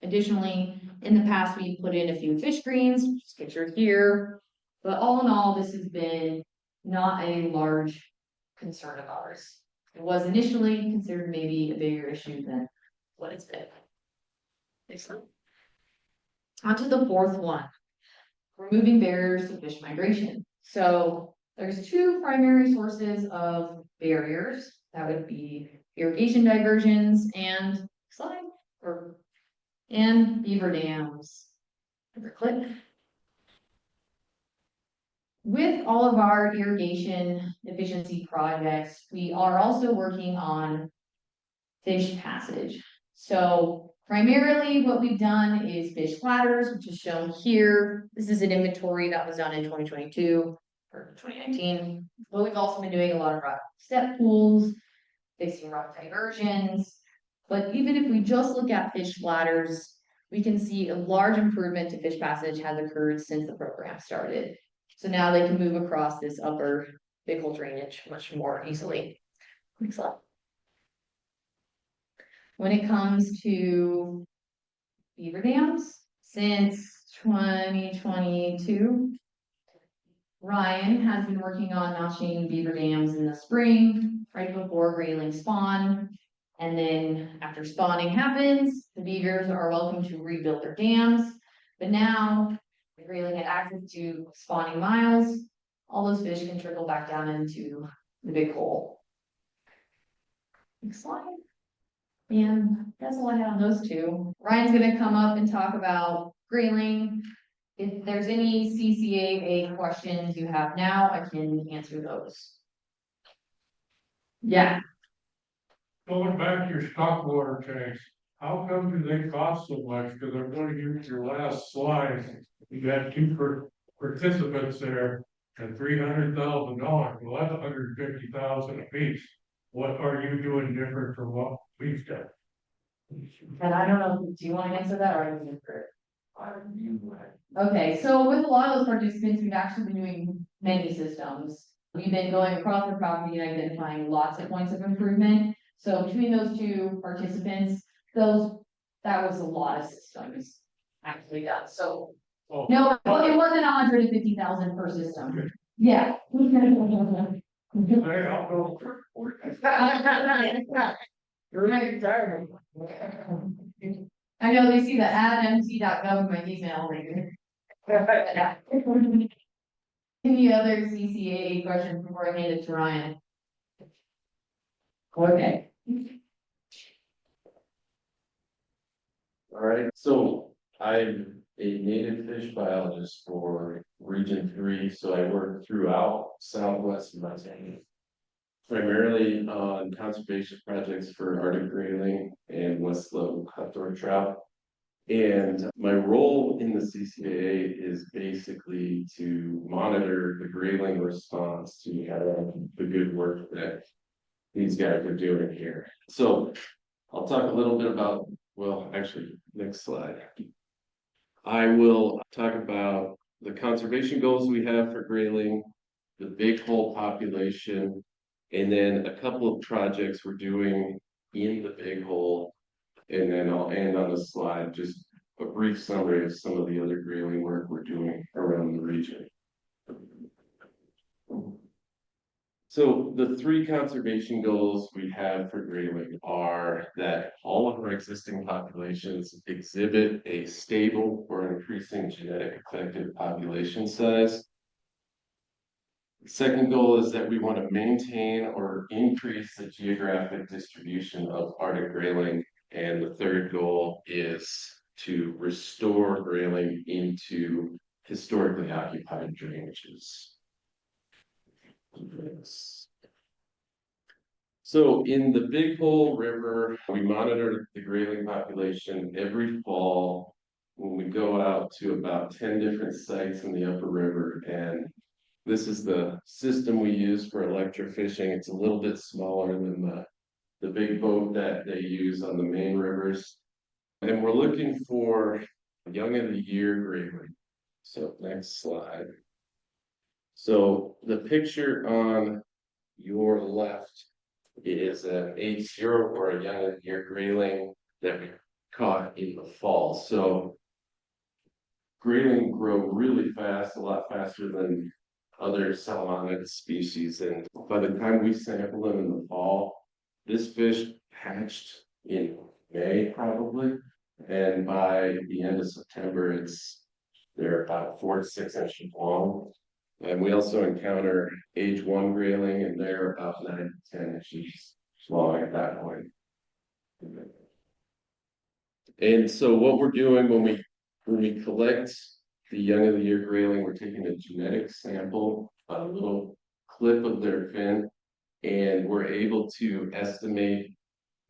[SPEAKER 6] Additionally, in the past, we put in a few fish screens, which is pictured here. But all in all, this has been not a large concern of ours. It was initially considered maybe a bigger issue than what it's been. Excellent. On to the 4th one, removing barriers to fish migration. So there's 2 primary sources of barriers. That would be irrigation diversions and and beaver dams. Click. With all of our irrigation efficiency projects, we are also working on fish passage. So primarily what we've done is fish ladders, which is shown here. This is an inventory that was done in 2022 or 2019. But we've also been doing a lot of rock step pools, fixing rock diversions. But even if we just look at fish ladders, we can see a large improvement to fish passage has occurred since the program started. So now they can move across this upper big hole drainage much more easily. Next slide. When it comes to beaver dams, since 2022, Ryan has been working on notching beaver dams in the spring, right before grayling spawn. And then after spawning happens, the beavers are welcome to rebuild their dams. But now the grayling had access to spawning miles. All those fish can trickle back down into the big hole. Next slide. And that's all I had on those two. Ryan's gonna come up and talk about grayling. If there's any CCAA questions you have now, I can answer those. Yeah.
[SPEAKER 4] Going back to your stock water tanks, how come do they cost so much? Because I'm going to use your last slide. You got two participants there and $300,000. Well, that's $150,000 a piece. What are you doing different from what we've done?
[SPEAKER 6] And I don't know, do you want to answer that or are you answer it? Okay, so with a lot of those participants, we've actually been doing many systems. We've been going across the property and identifying lots of points of improvement. So between those two participants, that was a lot of systems actually done. So no, it wasn't 150,000 per system. Yeah. I know they see the ad mc.gov in my email later. Any other CCAA questions before I hand it to Ryan? Okay.
[SPEAKER 10] All right, so I'm a native fish biologist for Region 3, so I work throughout Southwest Montana. Primarily on conservation projects for Arctic grayling and West Slope cutthroat trout. And my role in the CCAA is basically to monitor the grayling response to the good work that these guys are doing here. So I'll talk a little bit about, well, actually, next slide. I will talk about the conservation goals we have for grayling, the big hole population, and then a couple of projects we're doing in the big hole. And then I'll end on the slide, just a brief summary of some of the other grayling work we're doing around the region. So the three conservation goals we have for grayling are that all of our existing populations exhibit a stable or increasing genetic effective population size. The second goal is that we want to maintain or increase the geographic distribution of Arctic grayling. And the third goal is to restore grayling into historically occupied drainages. So in the Big Hole River, we monitor the grayling population every fall when we go out to about 10 different sites in the upper river. And this is the system we use for electrofishing. It's a little bit smaller than the big boat that they use on the main rivers. And we're looking for young of the year grayling. So next slide. So the picture on your left is an 8-0 or a young of the year grayling that we caught in the fall. So grayling grow really fast, a lot faster than other salmonid species. And by the time we sample them in the fall, this fish hatched in May probably. And by the end of September, they're about 4 to 6 inches long. And we also encounter age 1 grayling, and they're about 9 to 10 inches flowing at that point. And so what we're doing when we collect the young of the year grayling, we're taking a genetic sample, a little clip of their fin, and we're able to estimate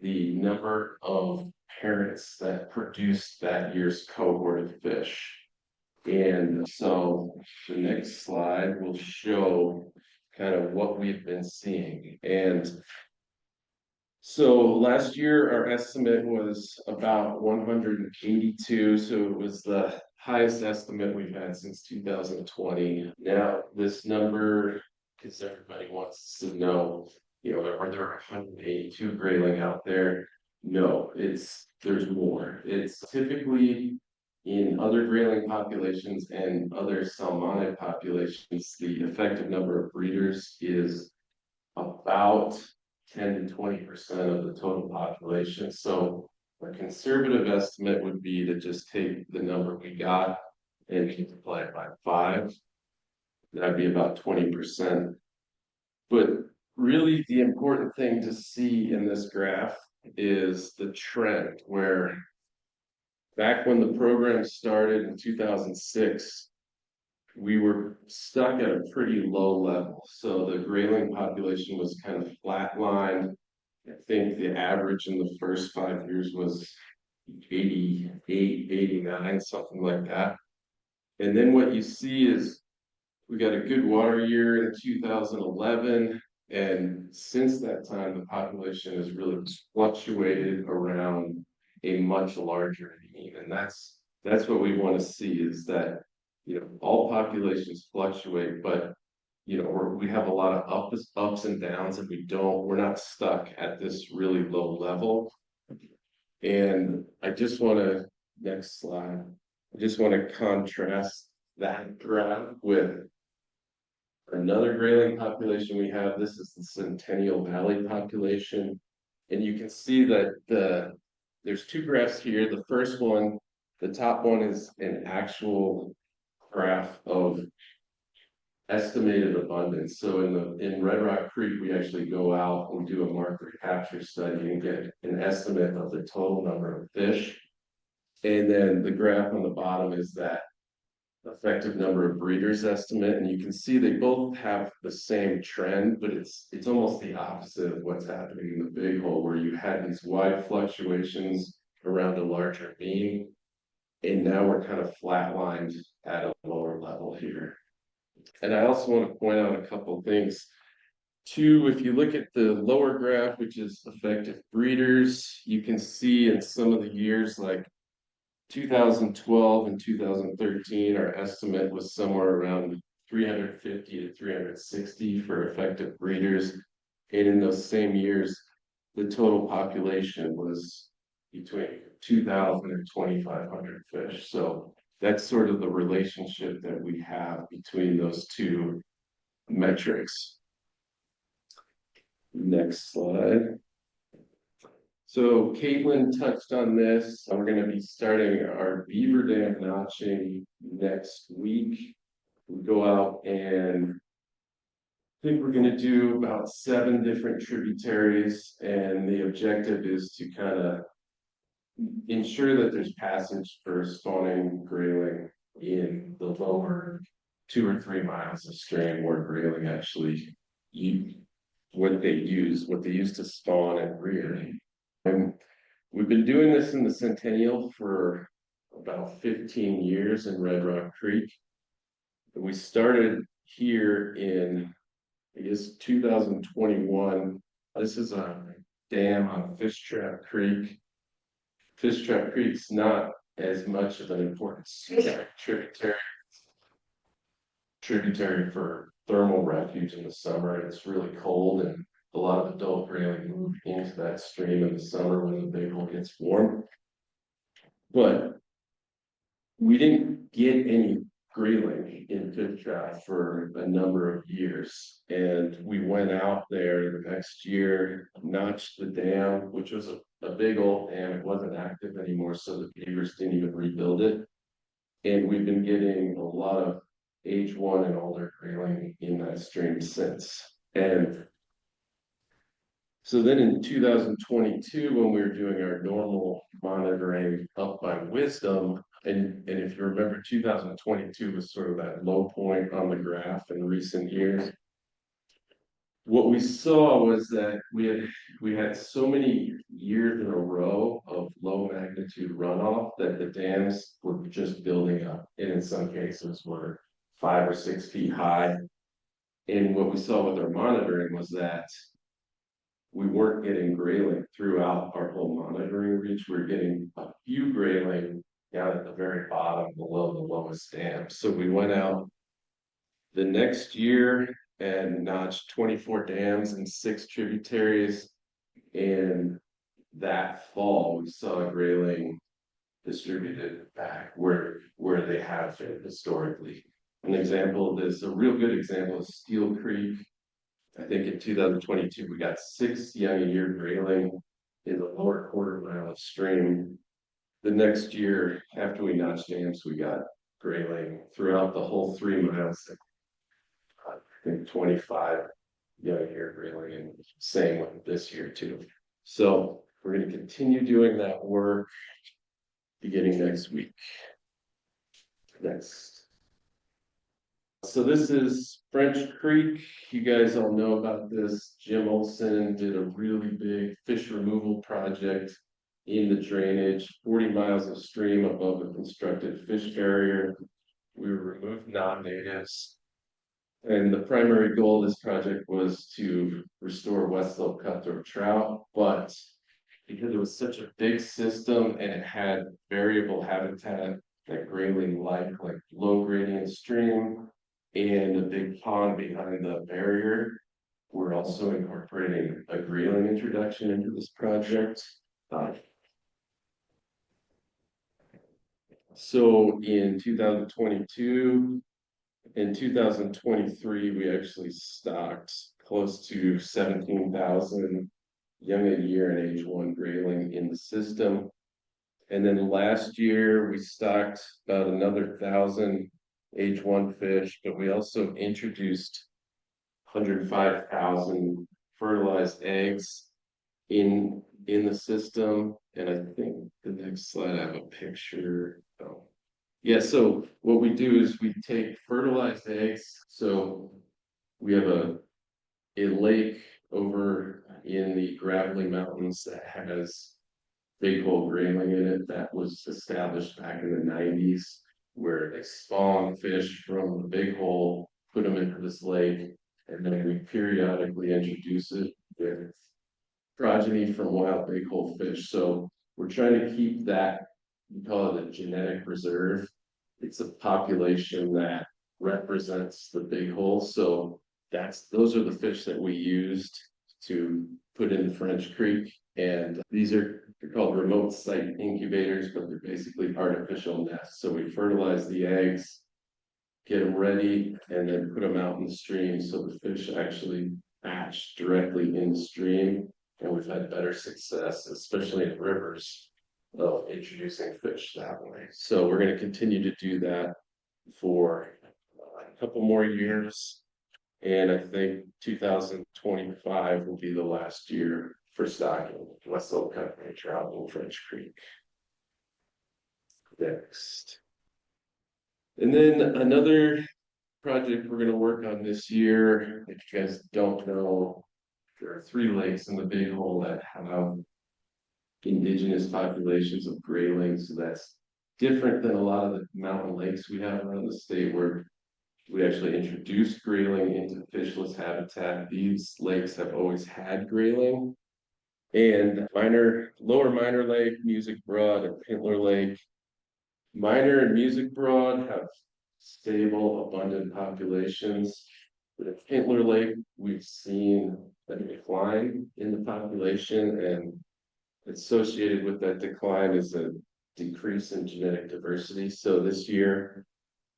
[SPEAKER 10] the number of parents that produced that year's cohort of fish. And so the next slide will show kind of what we've been seeing. And so last year, our estimate was about 182. So it was the highest estimate we've had since 2020. Now, this number, because everybody wants to know, are there 182 grayling out there? No, there's more. It's typically in other grayling populations and other salmonid populations, the effective number of breeders is about 10 to 20% of the total population. So a conservative estimate would be to just take the number we got and multiply it by 5. That'd be about 20%. But really the important thing to see in this graph is the trend, where back when the program started in 2006, we were stuck at a pretty low level. So the grayling population was kind of flatlined. I think the average in the first 5 years was 88, 89, something like that. And then what you see is we got a good water year in 2011. And since that time, the population has really fluctuated around a much larger mean. And that's what we want to see, is that all populations fluctuate, but we have a lot of ups and downs, and we're not stuck at this really low level. And I just want to, next slide, I just want to contrast that graph with another grayling population we have. This is the Centennial Valley population. And you can see that there's 2 graphs here. The first one, the top one, is an actual graph of estimated abundance. So in Red Rock Creek, we actually go out and do a market capture study and get an estimate of the total number of fish. And then the graph on the bottom is that effective number of breeders estimate. And you can see they both have the same trend, but it's almost the opposite of what's happening in the Big Hole, where you had these wide fluctuations around a larger mean. And now we're kind of flatlined at a lower level here. And I also want to point out a couple of things. 2, if you look at the lower graph, which is effective breeders, you can see in some of the years like 2012 and 2013, our estimate was somewhere around 350 to 360 for effective breeders. And in those same years, the total population was between 2,000 and 2,500 fish. So that's sort of the relationship that we have between those 2 metrics. Next slide. So Caitlin touched on this. We're going to be starting our beaver dam notching next week. We go out, and I think we're going to do about 7 different tributaries, and the objective is to kind of ensure that there's passage for spawning grayling in the lower 2 or 3 miles of stream where grayling actually what they use to spawn and rear. And we've been doing this in the Centennial for about 15 years in Red Rock Creek. We started here in, I guess, 2021. This is a dam on Fish Trap Creek. Fish Trap Creek's not as much of an important tributary for thermal refuge in the summer. It's really cold, and a lot of adult grayling move into that stream in the summer when the Big Hole gets warm. But we didn't get any grayling in Fish Trap for a number of years, and we went out there the next year, notched the dam, which was a big old dam. It wasn't active anymore, so the beavers didn't even rebuild it. And we've been getting a lot of age 1 and older grayling in that stream since. And So then in 2022, when we were doing our normal monitoring up by wisdom, and if you remember, 2022 was sort of that low point on the graph in recent years. What we saw was that we had so many years in a row of low magnitude runoff that the dams were just building up, and in some cases were 5 or 6 feet high. And what we saw with our monitoring was that we weren't getting grayling throughout our whole monitoring reach. We were getting a few grayling down at the very bottom below the lowest dam. So we went out the next year and notched 24 dams and 6 tributaries. And that fall, we saw grayling distributed back where they have been historically. An example of this, a real good example is Steel Creek. I think in 2022, we got 6 young a year grayling in the lower quarter mile of stream. The next year, after we notched dams, we got grayling throughout the whole 3 miles. I think 25 young a year grayling, and same with this year too. So we're going to continue doing that work beginning next week. Next. So this is French Creek. You guys all know about this. Jim Olson did a really big fish removal project in the drainage, 40 miles of stream above a constructed fish barrier. We removed non-natives. And the primary goal of this project was to restore West Slope cutthroat trout, but because it was such a big system and it had variable habitat that grayling like low gradient stream, and a big pond behind the barrier, we're also incorporating a grayling introduction into this project. So in 2022 and 2023, we actually stocked close to 17,000 young a year and age 1 grayling in the system. And then last year we stocked about another 1,000 age 1 fish, but we also introduced 105,000 fertilized eggs in the system. And I think the next slide I have a picture. Oh. Yeah, so what we do is we take fertilized eggs. So we have a lake over in the Gravelly Mountains that has big hole grayling in it that was established back in the 90s, where they spawn fish from the big hole, put them into this lake, and then we periodically introduce it with progeny from wild big hole fish. So we're trying to keep that, we call it a genetic reserve. It's a population that represents the big hole. So those are the fish that we used to put in French Creek. And they're called remote site incubators, but they're basically artificial nests. So we fertilize the eggs, get them ready, and then put them out in the stream. So the fish actually hatch directly in the stream. And we've had better success, especially in rivers, of introducing fish that way. So we're going to continue to do that for a couple more years. And I think 2025 will be the last year for stocking West Slope cutthroat trout in French Creek. Next. And then another project we're going to work on this year, if you guys don't know, there are 3 lakes in the big hole that have indigenous populations of grayling. So that's different than a lot of the mountain lakes we have around the state, where we actually introduced grayling into fishless habitat. These lakes have always had grayling. And Lower Minor Lake, Music Broad, and Pintler Lake. Minor and Music Broad have stable, abundant populations. But at Pintler Lake, we've seen a decline in the population, and associated with that decline is a decrease in genetic diversity. So this year,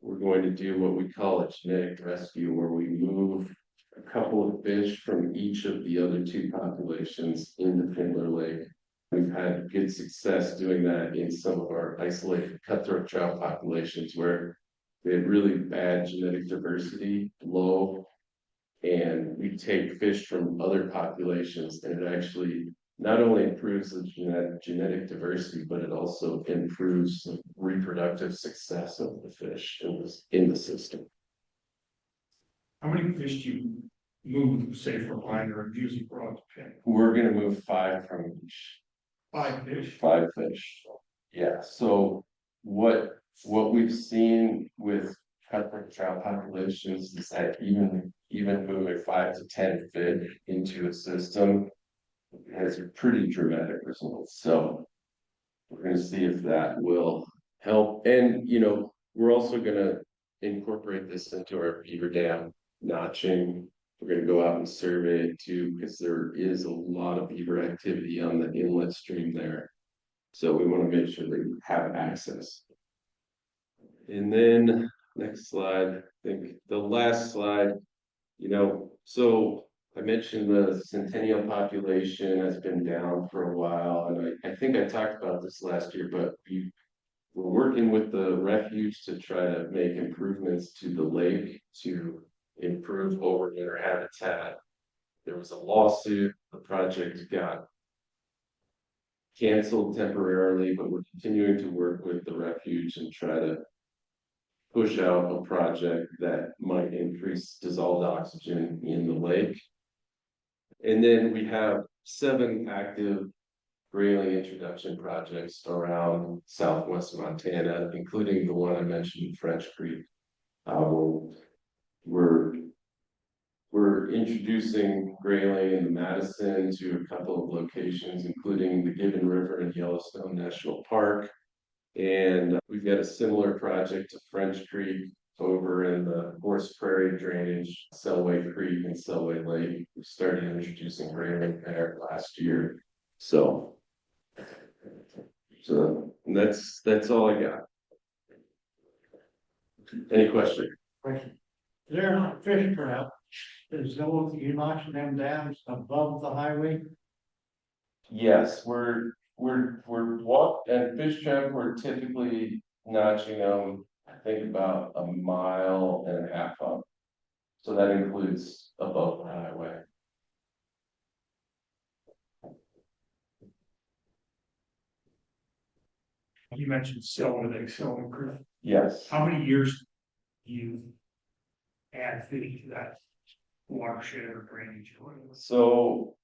[SPEAKER 10] we're going to do what we call a genetic rescue, where we move a couple of fish from each of the other 2 populations into Pintler Lake. We've had good success doing that in some of our isolated cutthroat trout populations where they had really bad genetic diversity, low, And we take fish from other populations, and it actually not only improves the genetic diversity, but it also improves the reproductive success of the fish in the system.
[SPEAKER 4] How many fish do you move, say, from line or usually brought to pen?
[SPEAKER 10] We're gonna move 5 from each.
[SPEAKER 4] 5 fish.
[SPEAKER 10] 5 fish. Yeah, so what we've seen with cutthroat trout populations is that even moving 5 to 10 fish into a system has pretty dramatic results. So we're gonna see if that will help. And you know, we're also gonna incorporate this into our beaver dam notching. We're gonna go out and survey it too, because there is a lot of beaver activity on the inlet stream there. So we want to make sure that you have access. And then next slide, I think the last slide, you know, so I mentioned the centennial population has been down for a while, and I think I talked about this last year, but we're working with the refuge to try to make improvements to the lake to improve overwinter habitat. There was a lawsuit, the project got canceled temporarily, but we're continuing to work with the refuge and try to push out a project that might increase dissolved oxygen in the lake. And then we have 7 active grayling introduction projects around southwest Montana, including the one I mentioned, French Creek. We're introducing grayling in the Madison to a couple of locations, including the Gibbon River and Yellowstone National Park. And we've got a similar project to French Creek over in the Horse Prairie drainage, Selway Creek and Selway Lake. We started introducing grayling there last year. So that's all I got. Any question?
[SPEAKER 9] They're not fish trap. Is those, you notching them dams above the highway?
[SPEAKER 10] Yes, we're at fish trap, we're typically notching them, I think about 1.5 miles up. So that includes above the highway.
[SPEAKER 4] You mentioned Selwyn Creek.
[SPEAKER 10] Yes.
[SPEAKER 4] How many years do you add fish to that watershed or drainage?
[SPEAKER 10] So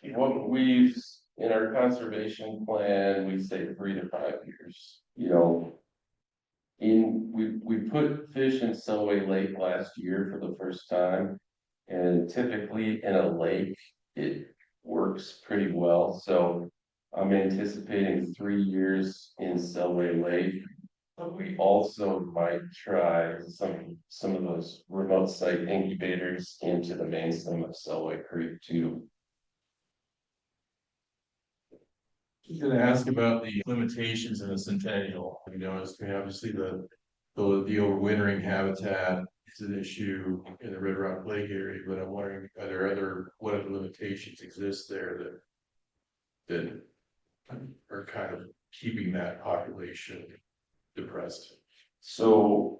[SPEAKER 10] what we've, in our conservation plan, we say 3 to 5 years, you know. We put fish in Selway Lake last year for the first time, and typically in a lake, it works pretty well. So I'm anticipating 3 years in Selway Lake, but we also might try some of those remote site incubators into the main stem of Selway Creek too.
[SPEAKER 2] Just gonna ask about the limitations in the centennial. You know, as we obviously the overwintering habitat is an issue in the Red Rock Lake area, but I'm wondering, what other limitations exist there that are kind of keeping that population depressed?
[SPEAKER 10] So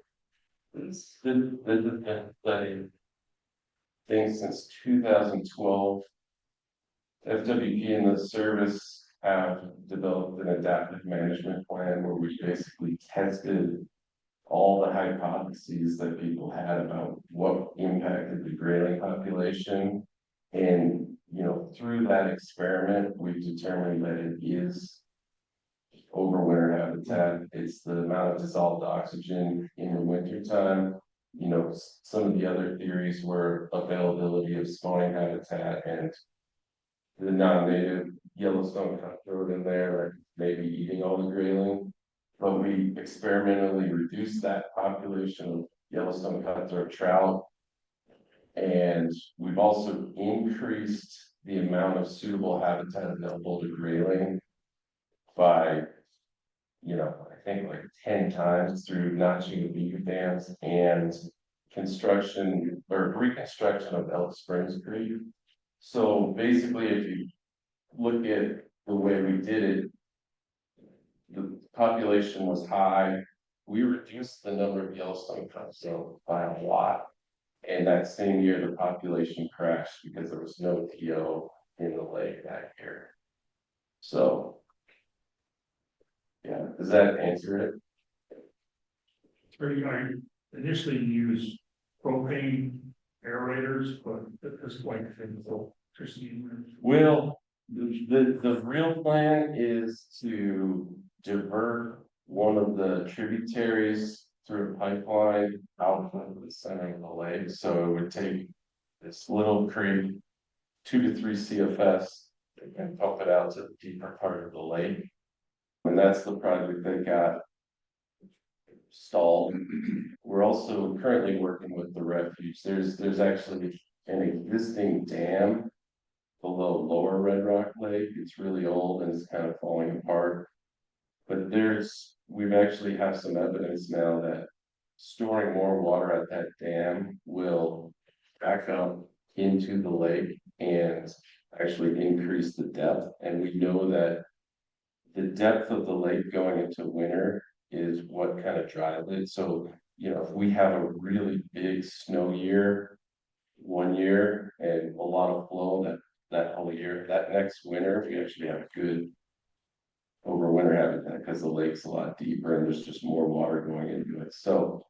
[SPEAKER 10] this has been studied, I think, since 2012. FWP and the service have developed an adaptive management plan where we basically tested all the hypotheses that people had about what impacted the grayling population. And, you know, through that experiment, we've determined that it is overwinter habitat. It's the amount of dissolved oxygen in the wintertime. You know, some of the other theories were availability of spawning habitat and the non-native Yellowstone cutthroat in there, like maybe eating all the grayling. But we experimentally reduced that population of Yellowstone cutthroat trout. And we've also increased the amount of suitable habitat available to grayling by, you know, I think like 10 times through notching of beaver dams and construction or reconstruction of Elk Springs Creek. So basically, if you look at the way we did it, the population was high. We reduced the number of Yellowstone cutthroat by a lot. And that same year, the population crashed because there was no TO in the lake that year. So. Yeah, does that answer it?
[SPEAKER 4] I initially used propane aerators, but it's quite simple.
[SPEAKER 10] Well, the real plan is to divert one of the tributaries through a pipeline out of the center of the lake, so it would take this little creek, 2 to 3 CFS, and pump it out to the deeper part of the lake. And that's the project that got stalled. We're also currently working with the refuge. There's actually an existing dam below Lower Red Rock Lake. It's really old and it's kind of falling apart. But we've actually have some evidence now that storing more water at that dam will back up into the lake and actually increase the depth. And we know that the depth of the lake going into winter is what kind of drives it. So, if we have a really big snow year, 1 year, and a lot of flow that whole year, that next winter, we actually have a good overwinter habitat because the lake's a lot deeper and there's just more water going into it. So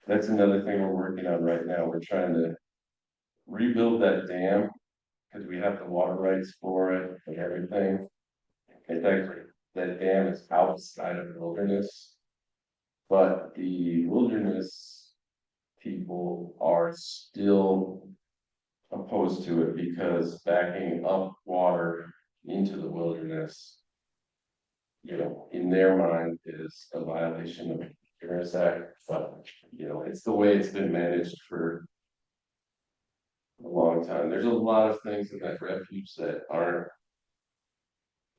[SPEAKER 10] that's another thing we're working on right now. We're trying to rebuild that dam because we have the water rights for it and everything. It's actually, that dam is outside of the wilderness, but the wilderness people are still opposed to it because backing up water into the wilderness, in their mind is a violation of the NRCS Act, but it's the way it's been managed for a long time. There's a lot of things in that refuge that aren't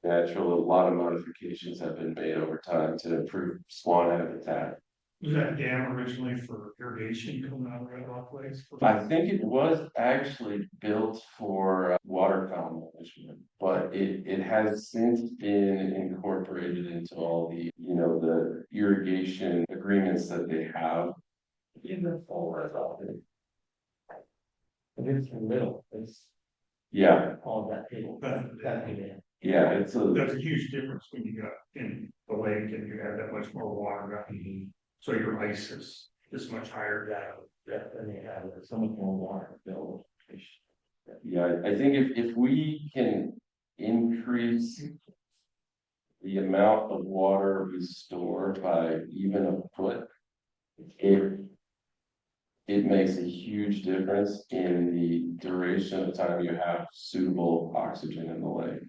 [SPEAKER 10] natural. A lot of modifications have been made over time to improve swan habitat.
[SPEAKER 4] Was that dam originally for irrigation coming out of Red Rock Lake?
[SPEAKER 10] I think it was actually built for water fountain management, but it has since been incorporated into all the, the irrigation agreements that they have in the full Red Rock.
[SPEAKER 5] But it's in the middle, it's
[SPEAKER 10] Yeah,
[SPEAKER 5] all that table.
[SPEAKER 10] yeah,
[SPEAKER 4] That's a huge difference when you got in the lake and you have that much more water. So your ice is much higher down.
[SPEAKER 5] And they have so much more water available.
[SPEAKER 10] yeah, I think if we can increase the amount of water we store by even a foot, it makes a huge difference in the duration of time you have suitable oxygen in the lake.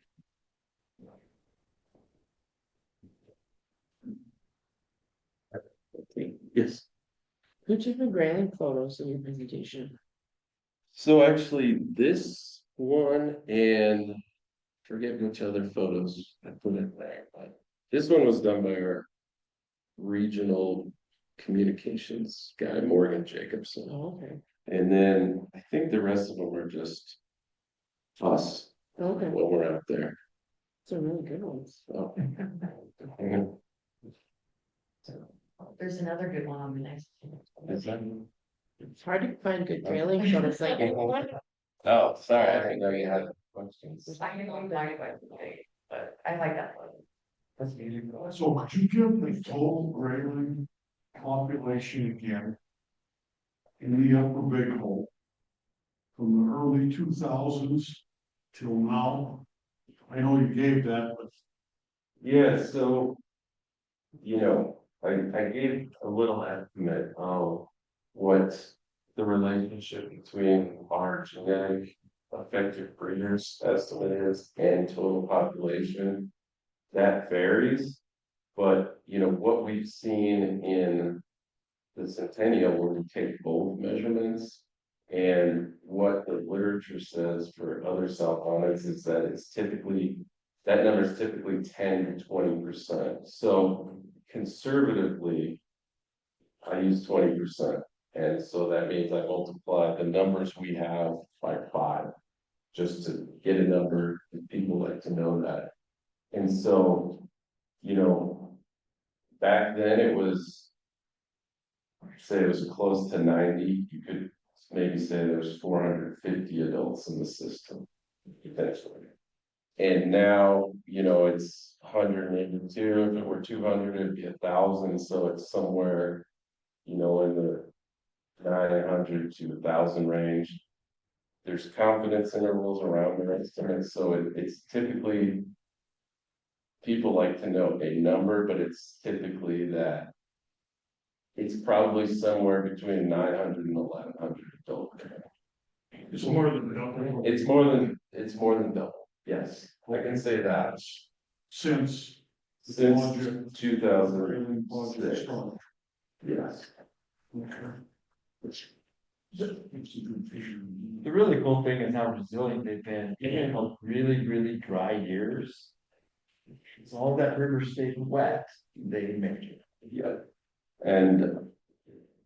[SPEAKER 10] Yes.
[SPEAKER 1] Who took the Grayling photos in your presentation?
[SPEAKER 10] So actually, this one and forget which other photos I put in there, but this one was done by our regional communications guy, Morgan Jacobson.
[SPEAKER 1] Oh, okay.
[SPEAKER 10] And then I think the rest of them are just us
[SPEAKER 1] Okay,
[SPEAKER 10] when we're out there.
[SPEAKER 1] those are really good ones.
[SPEAKER 10] So,
[SPEAKER 6] There's another good one on the next.
[SPEAKER 10] is that-
[SPEAKER 1] It's hard to find good Grayling photos like.
[SPEAKER 10] Oh, sorry, I didn't know you had questions.
[SPEAKER 6] I can go back about it, but I like that one.
[SPEAKER 5] That's beautiful.
[SPEAKER 4] So could you give the total Grayling population again? In the upper Big Hole. From the early 2000s till now? I know you gave that, but.
[SPEAKER 10] Yeah, so, I gave a little estimate of what the relationship between our genetic effective breeders estimate is and total population. That varies, but what we've seen in the Centennial where we take both measurements and what the literature says for other salponids is that that number is typically 10 to 20%. So conservatively, I use 20%. And so that means I multiply the numbers we have by 5, just to get a number, people like to know that. And so, back then it was close to 90. You could maybe say there's 450 adults in the system, eventually. And now, it's 182, if it were 200, it'd be 1,000, so it's somewhere, in the 900 to 1,000 range. There's confidence intervals around their estimates, so it's typically, people like to know a number, but it's typically that it's probably somewhere between 900 and 1,100 adult.
[SPEAKER 4] It's more than double.
[SPEAKER 10] It's more than double. Yes, I can say that.
[SPEAKER 4] Since.
[SPEAKER 10] Since
[SPEAKER 4] Grayling
[SPEAKER 10] 2006.
[SPEAKER 4] started.
[SPEAKER 10] Yes.
[SPEAKER 5] The really cool thing is how resilient they've been, even in really, really dry years. As all that river stayed wet, they make it.
[SPEAKER 10] Yeah. And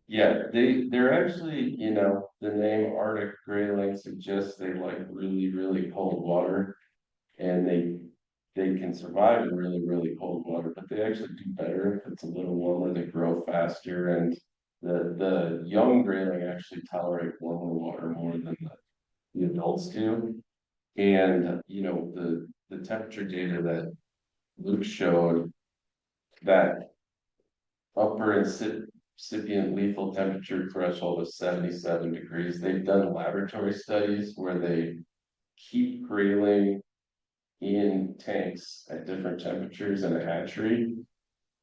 [SPEAKER 10] yeah, they're actually, the name Arctic Grayling suggests they like really, really cold water. And they can survive in really, really cold water, but they actually do better if it's a little warmer. They grow faster, and the young grayling actually tolerate warmer water more than the adults do. And the temperature data that Luke showed, that upper incipient lethal temperature threshold of 77 degrees. They've done laboratory studies where they keep grayling in tanks at different temperatures in a hatchery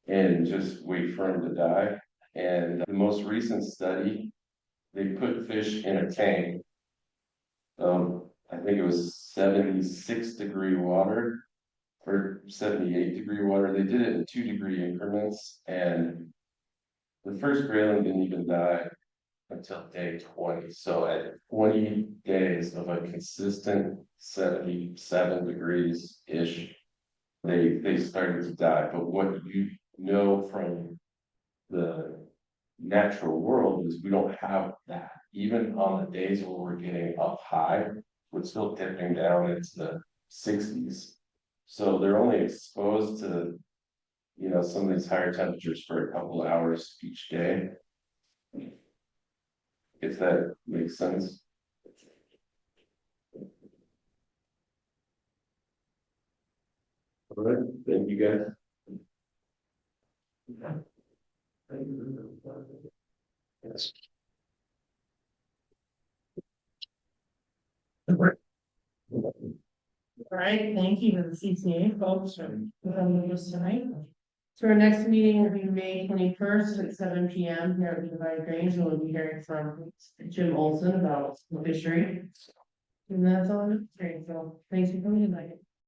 [SPEAKER 10] and just wait for them to die. And the most recent study, they put fish in a tank. I think it was 76-degree water or 78-degree water. They did it in 2-degree increments, and the first grayling didn't even die until day 20. So at 20 days of a consistent 77 degrees ish, they started to die. But what you know from the natural world is we don't have that. Even on the days where we're getting up high, we're still dipping down into the 60s. So they're only exposed to some of these higher temperatures for a couple of hours each day. If that makes sense. All right, thank you guys. Yes.
[SPEAKER 1] All right, thank you to the CCA folks for having us tonight. So our next meeting will be May 21st at 7 p.m. here at the Divide Grange, and we'll be hearing from Jim Olson about the fishery. And that's all I'm saying, so thanks for coming tonight.